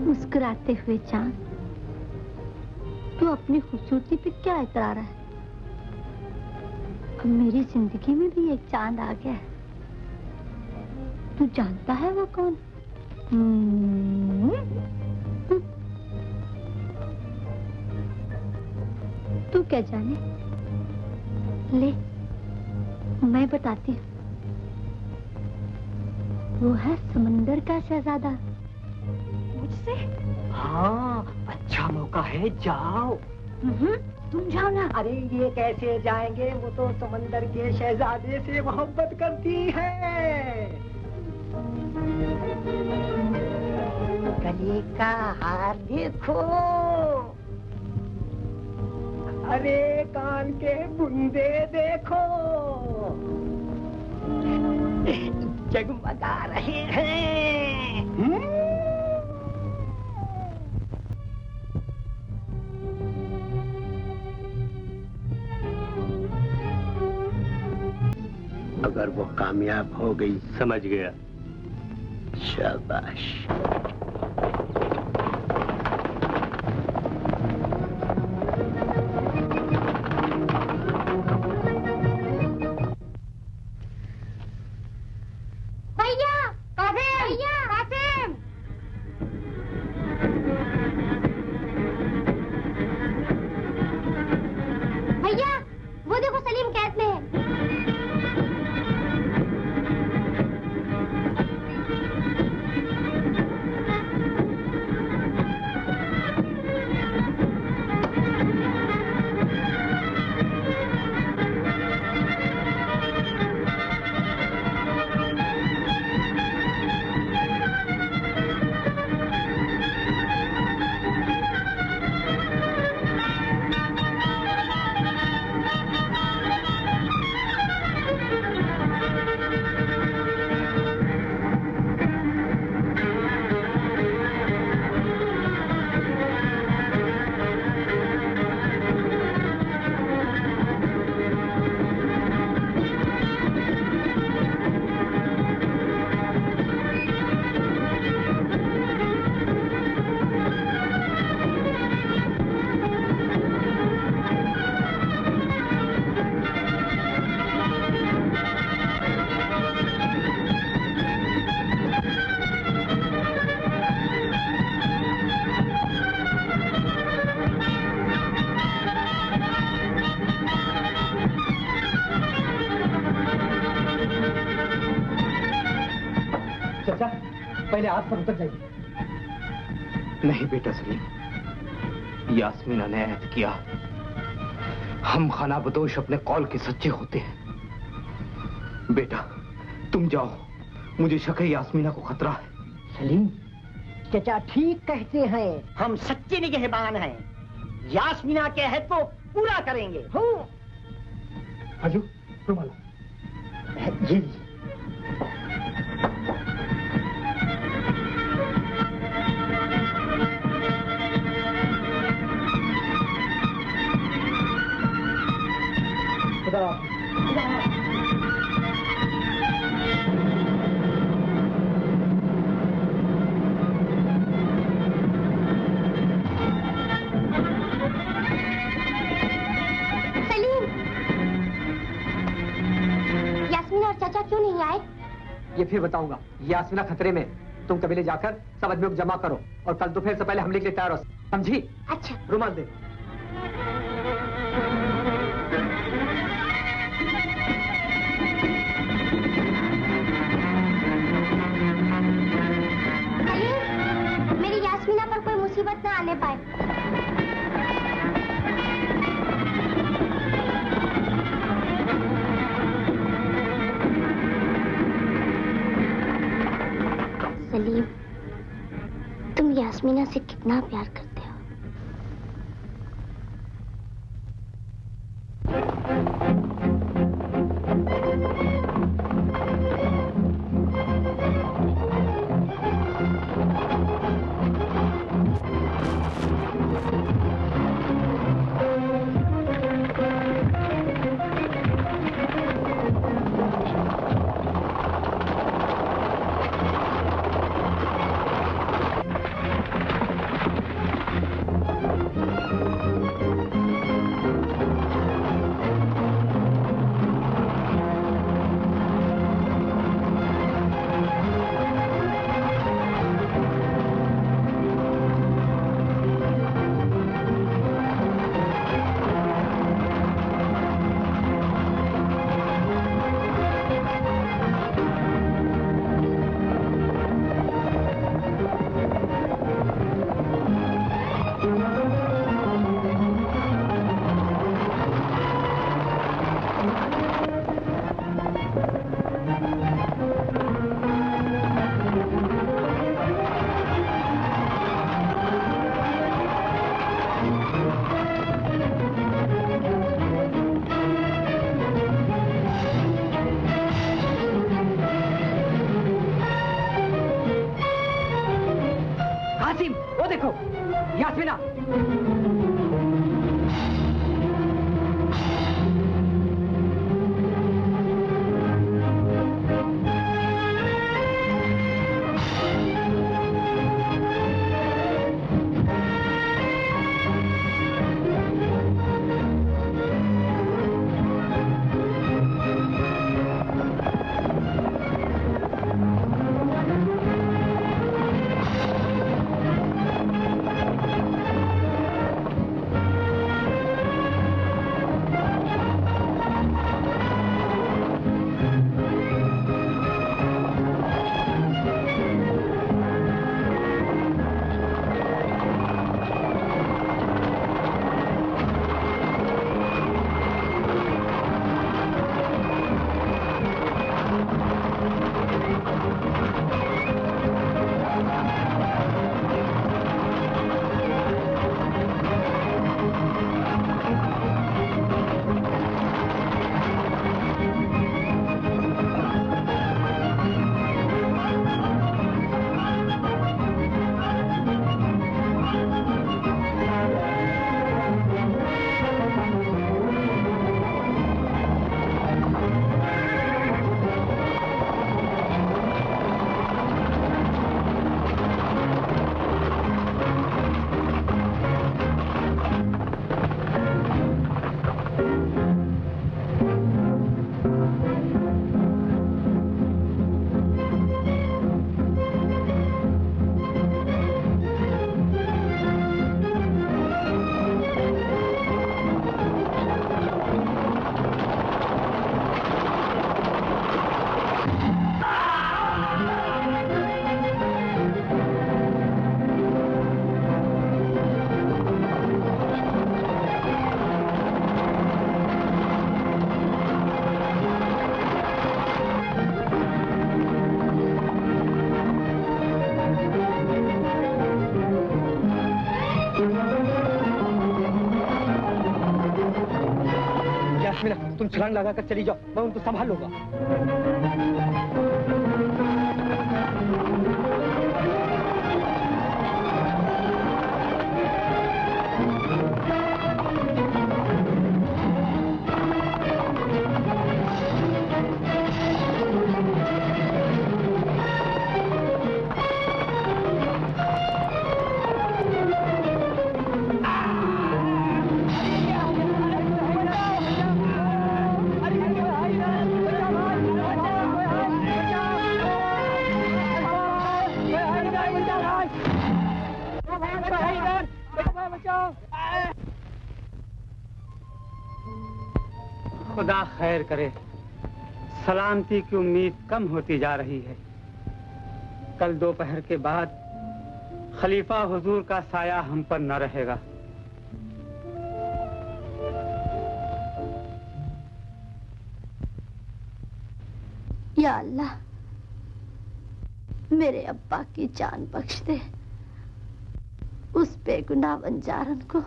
मुस्कुराते हुए चांद, तू अपनी खूबसूरती पे क्या इतरा रहा है? अब मेरी जिंदगी में भी एक चांद आ गया है। तू जानता है वो कौन? तू क्या जाने? ले, मैं बताती हूँ। वो है समंदर का शहजादा। मुझसे? हाँ, अच्छा मौका है, जाओ। तुम जाओ ना। अरे ये कैसे जाएंगे, वो तो समंदर के शहजादे से मोहब्बत करती है। गले का हार देखो, अरे कान के बुंदे देखो, जगमगा रहे हैं। अगर वो कामयाब हो गई, समझ गया। शाबाश। भैया, भैया, कासिम। भैया, वो देखो सलीम कैद में है। चाचा, पहले आप पर उतर जाइए। नहीं बेटा सलीम, यास्मीना ने ऐद किया। हम खाना बदोश अपने कौल के सच्चे होते हैं। बेटा तुम जाओ, मुझे शक है यास्मीना को खतरा है। सलीम, चाचा ठीक कहते हैं, हम सच्चे निगहबान हैं। यास्मीना के अहद को पूरा करेंगे। हजू, रुमाल। जी। चाचा क्यों नहीं आए? ये फिर बताऊंगा। यास्मीना खतरे में, तुम कबीले जाकर सब आदमियों को जमा करो और कल दोपहर से पहले हमले के लिए तैयार हो, समझी? अच्छा। रुमाल दे। मेरी यास्मीना पर कोई मुसीबत ना आने पाए। सलीम, तुम यास्मीना यासमीना से कितना प्यार करते हो। तुम छलांग लगाकर चली जाओ, मैं उनको संभाल लूंगा। खुदा खैर करे, सलामती की उम्मीद कम होती जा रही है। कल दोपहर के बाद खलीफा हुजूर का साया हम पर न रहेगा। या अल्लाह, मेरे अब्बा की जान बख्श दे। उस बेगुनाह बंजारन को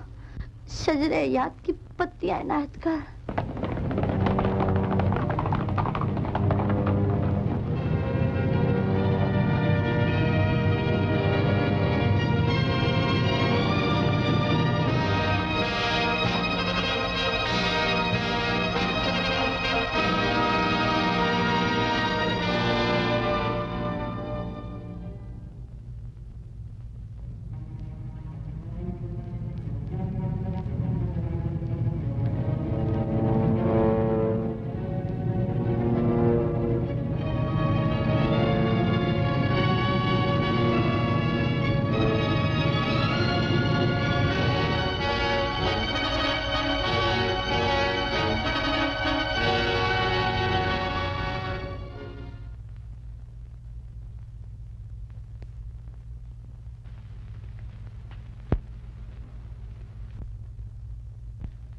शजरे याद की पत्तियां इनायत कर।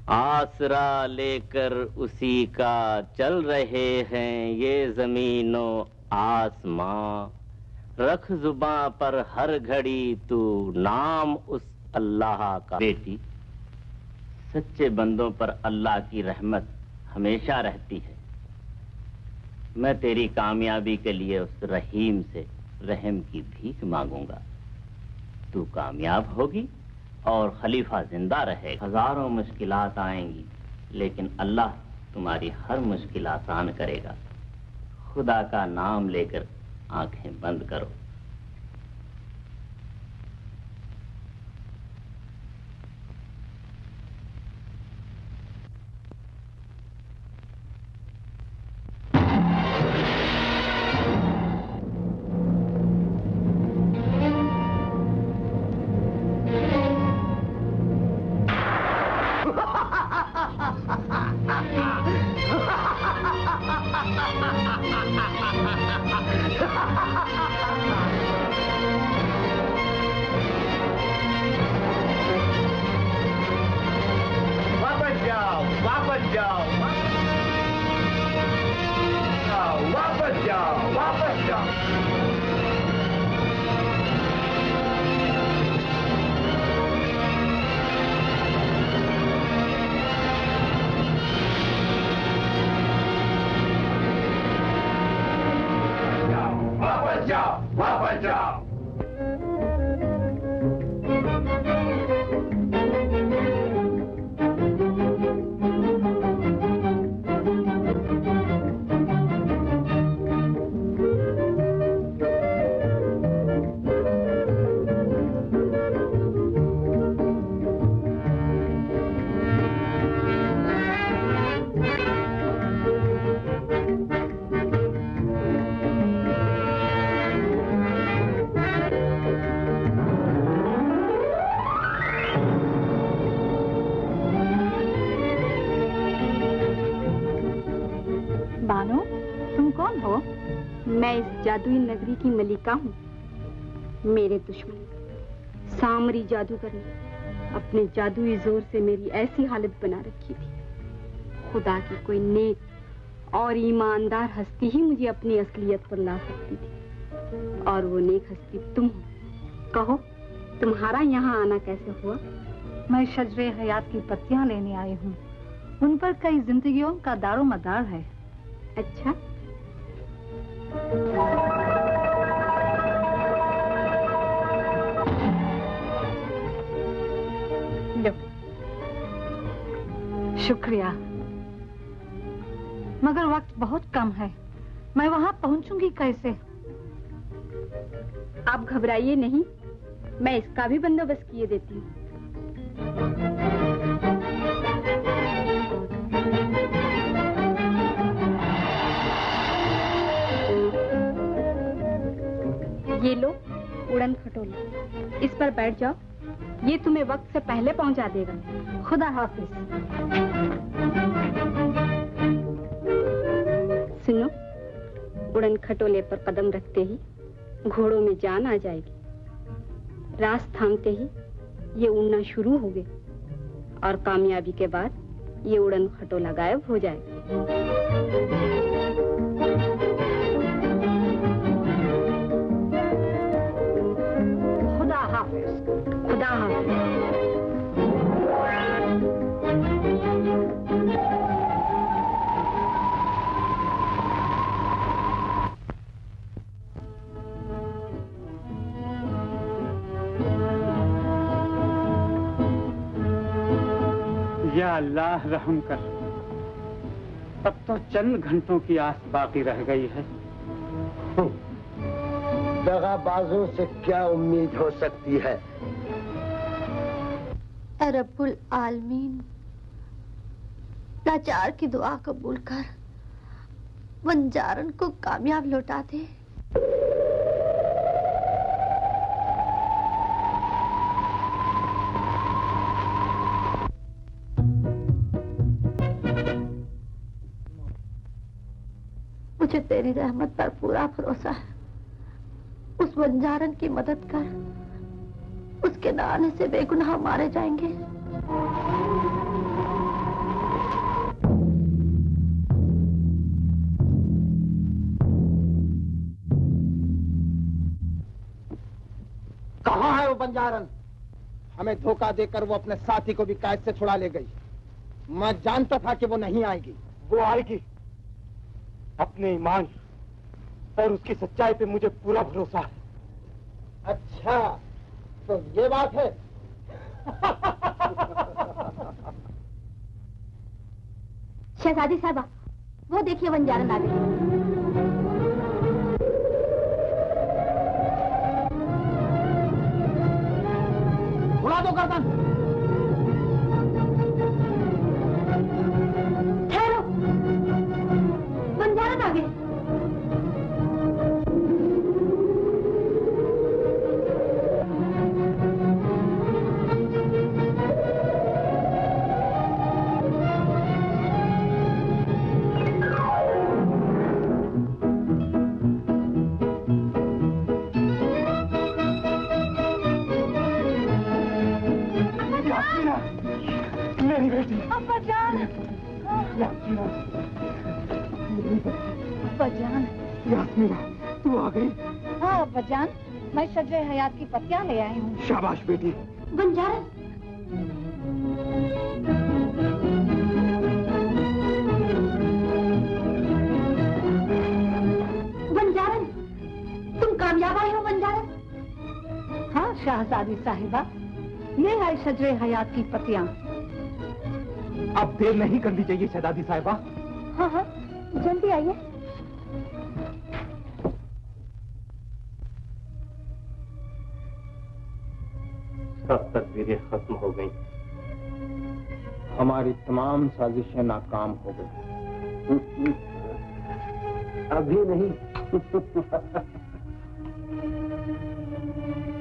आसरा लेकर उसी का चल रहे हैं ये जमीनो आसमां, रख जुबां पर हर घड़ी तू नाम उस अल्लाह का। बेटी, सच्चे बंदों पर अल्लाह की रहमत हमेशा रहती है। मैं तेरी कामयाबी के लिए उस रहीम से रहम की भीख मांगूंगा। तू कामयाब होगी और खलीफा जिंदा रहेगा। हजारों मुश्किलात आएंगी, लेकिन अल्लाह तुम्हारी हर मुश्किल आसान करेगा। खुदा का नाम लेकर आंखें बंद करो। जादुई नगरी की मलिका हूँ। मेरे दुश्मन सामरी जादूगर ने अपने जादुई जोर से मेरी ऐसी हालत बना रखी थी। खुदा की कोई नेक और ईमानदार हस्ती ही मुझे अपनी असलियत पर ला सकती थी, और वो नेक हस्ती तुम हो। कहो, तुम्हारा यहाँ आना कैसे हुआ? मैं शजरे हयात की पत्तियाँ लेने आई हूँ। उन पर कई जिंदगियों का दारो मदार है। अच्छा, लो, शुक्रिया, मगर वक्त बहुत कम है। मैं वहां पहुंचूंगी कैसे? आप घबराइए नहीं, मैं इसका भी बंदोबस्त किए देती हूँ। ये लो उड़न खटोला, इस पर बैठ जाओ। ये तुम्हें वक्त से पहले पहुंचा देगा। खुदा हाफिज। सुनो, उड़न खटोले पर कदम रखते ही घोड़ों में जान आ जाएगी। रास थामते ही ये उड़ना शुरू हो गए, और कामयाबी के बाद ये उड़न खटोला गायब हो जाएगा। खुदा हाफिज। अल्लाह रहम कर, अब तो चंद घंटों की आस बाकी रह गई है। दगाबाजों से क्या उम्मीद हो सकती है? रब्बुल आलमीन लाचार की दुआ कबूल कर बंजारन को कामयाब लौटा दे। मुझे तेरी रहमत पर पूरा भरोसा है। उस बंजारन की मदद कर, उसके न आने से बेगुनाह मारे जाएंगे। कहाँ है वो बंजारन? हमें धोखा देकर वो अपने साथी को भी कैद से छुड़ा ले गई। मैं जानता था कि वो नहीं आएगी। वो आएगी। अपने ईमान और उसकी सच्चाई पे मुझे पूरा भरोसा है। अच्छा, तो ये बात है। शहजादी साहबा, वो देखिए बंजारन आ गई। उड़ा दो गर्दन। ठहरो, बंजारन आ गए। मेरी बेटी। अब्बाजान। अब्बाजान। यास्मीना, तू आ गई? हाँ अब्बाजान, मैं शजरे हयात की पत्तियां ले आई हूँ। शाबाश बेटी। बंजारन। बंजारन, तुम कामयाब आए हो बंजारन? हाँ शहजादी साहिबा, ये है शजरे हयात की पत्तियां। अब देर नहीं करनी चाहिए शहजादी साहिबा। हाँ हाँ, जल्दी आइए। सब तस्वीरें खत्म हो गई। हमारी तमाम साजिशें नाकाम हो गई। अभी नहीं।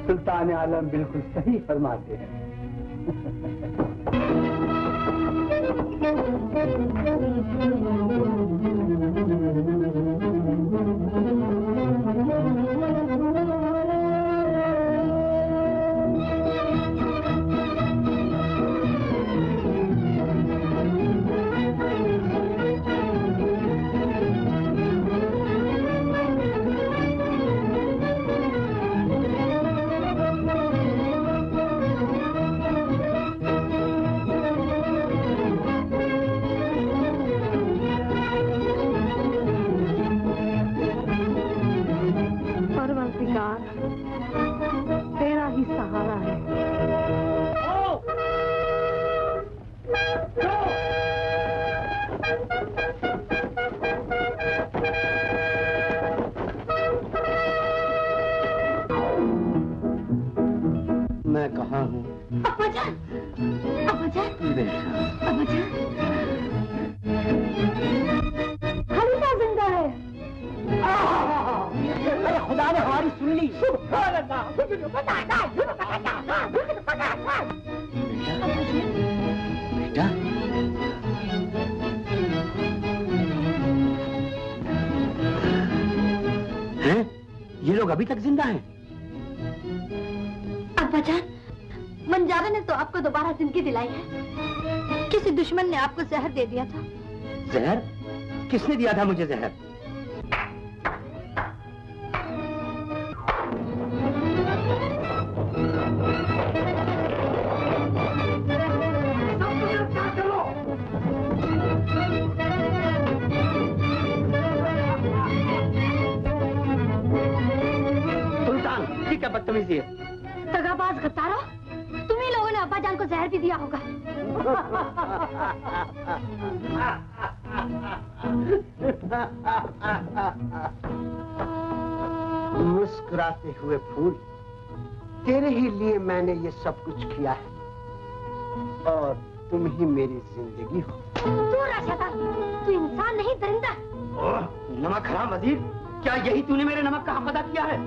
सुल्तान आलम बिल्कुल सही फरमाते हैं। तेरा ही सहारा है। मैं कहाँ हूँ? अब्बाजान, अब्बाजान, अब्बाजान, खलीफा जिंदा है। अरे खुदा ने हमारी सुन ली। बेटा, हैं? ये लोग अभी तक जिंदा हैं? अब्बाजान, बंजारा ने तो आपको दोबारा जिंदगी दिलाई है। किसी दुश्मन ने आपको जहर दे दिया था। जहर? किसने दिया था मुझे जहर? सुल्तान, ये क्या बदतमीजी है? दगाबाज गद्दारों, तुम ही लोगों ने अब्बा जान को जहर भी दिया होगा। मुस्कुराते हुए फूल, तेरे ही लिए मैंने ये सब कुछ किया है और तुम ही मेरी जिंदगी हो। तू राशदा, तू इंसान नहीं दरिंदा। नमक हराम वजीर, क्या यही तूने मेरे नमक का हक अदा किया है?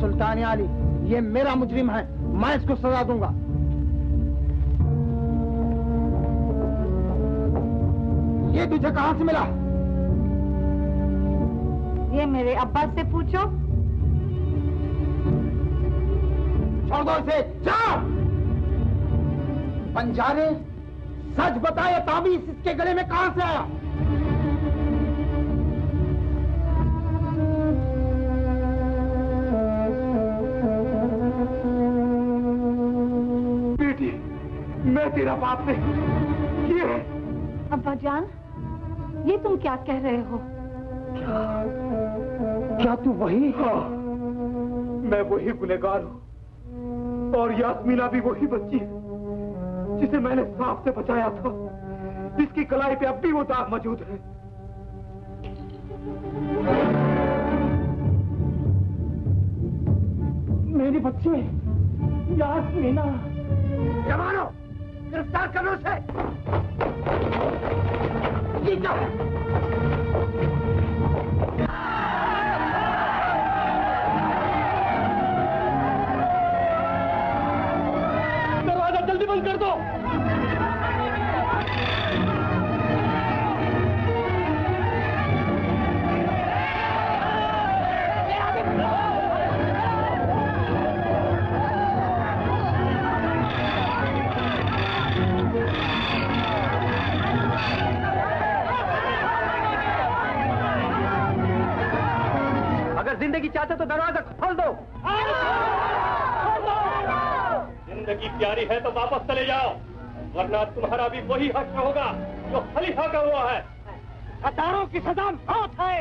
सुल्तान आली, ये मेरा मुजरिम है, मैं इसको सजा दूंगा। ये तुझे कहां से मिला? ये मेरे अब्बा से पूछो। छोड़ दो इसे, जाओ। बंजारे, सच बताए, ताबीज इसके गले में कहां से आया? बेटी, मैं तेरा बाप नहीं, ये है। अब्बा जान, ये तुम क्या कह रहे हो? क्या तू वही? हाँ, मैं वही गुनहगार हूँ और यास्मीना भी वही बच्ची है जिसे मैंने सांप से बचाया था, जिसकी कलाई पे अब भी वो दाग मौजूद है। मेरी बच्ची यास्मीना। जवानों, गिरफ्तार करो उसे। दरवाजा जल्दी बंद कर दो। जिंदगी चाहते तो दरवाजा खोल दो। जिंदगी प्यारी है तो वापस चले जाओ, वरना तुम्हारा भी वही हश्र होगा जो खलीफा का हुआ है। हजारों की सजा मौत है,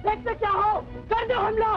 देखते क्या हो, कर दो हमला।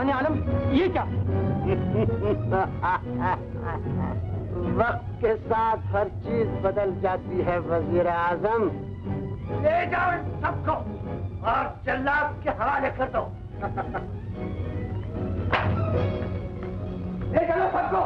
शाहने आलम, ये क्या? वक्त के साथ हर चीज बदल जाती है वजीर आजम। ले जाओ इन सबको और जल्लाद के हवाले कर दो। ले चलो सबको।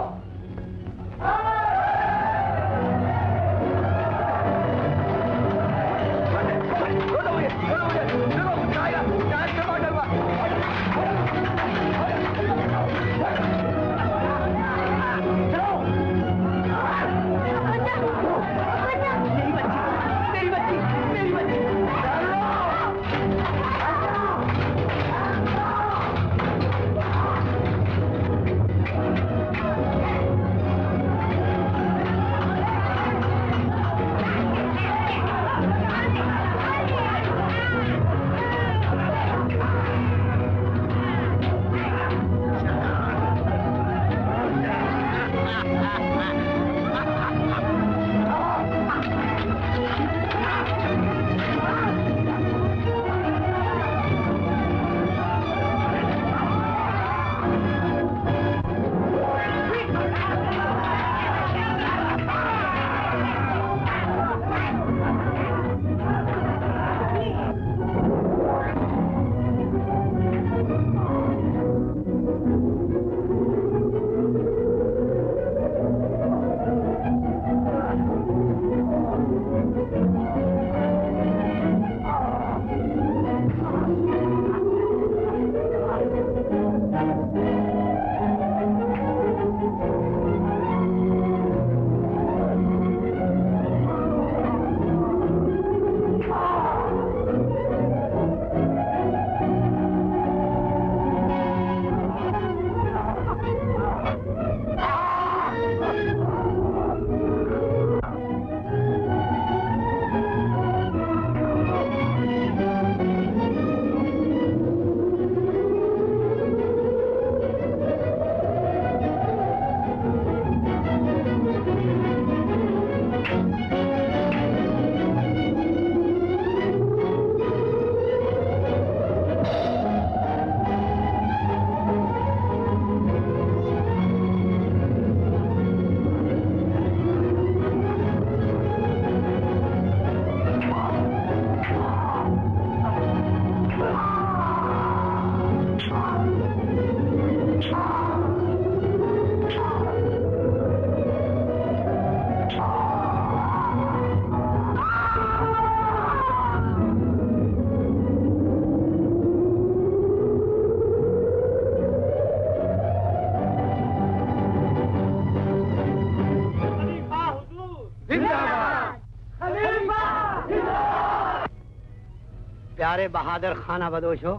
प्यारे बहादुर खाना बदोशो,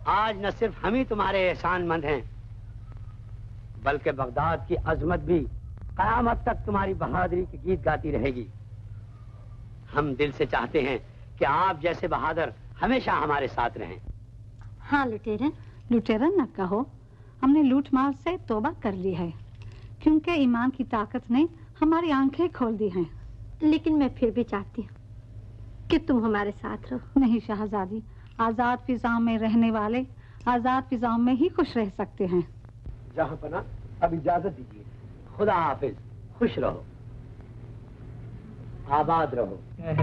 आज न सिर्फ हम ही तुम्हारे एहसानमंद हैं, बल्कि बगदाद की अजमत भी कयामत तक तुम्हारी बहादुरी की गीत गाती रहेगी। हम दिल से चाहते हैं कि आप जैसे बहादुर हमेशा हमारे साथ रहें। हाँ लुटेरन, लुटेरन न कहो, हमने लूट मार से तौबा कर ली है, क्योंकि ईमान की ताकत ने हमारी आंखें खोल दी हैं। लेकिन मैं फिर भी चाहती हूँ कि तुम हमारे साथ रहो। नहीं शहजादी, आजाद फिजाओं में रहने वाले आजाद फिजाओं में ही खुश रह सकते हैं। जहाँ पना, अब इजाजत दीजिए। खुदा हाफिज, खुश रहो, आबाद रहो।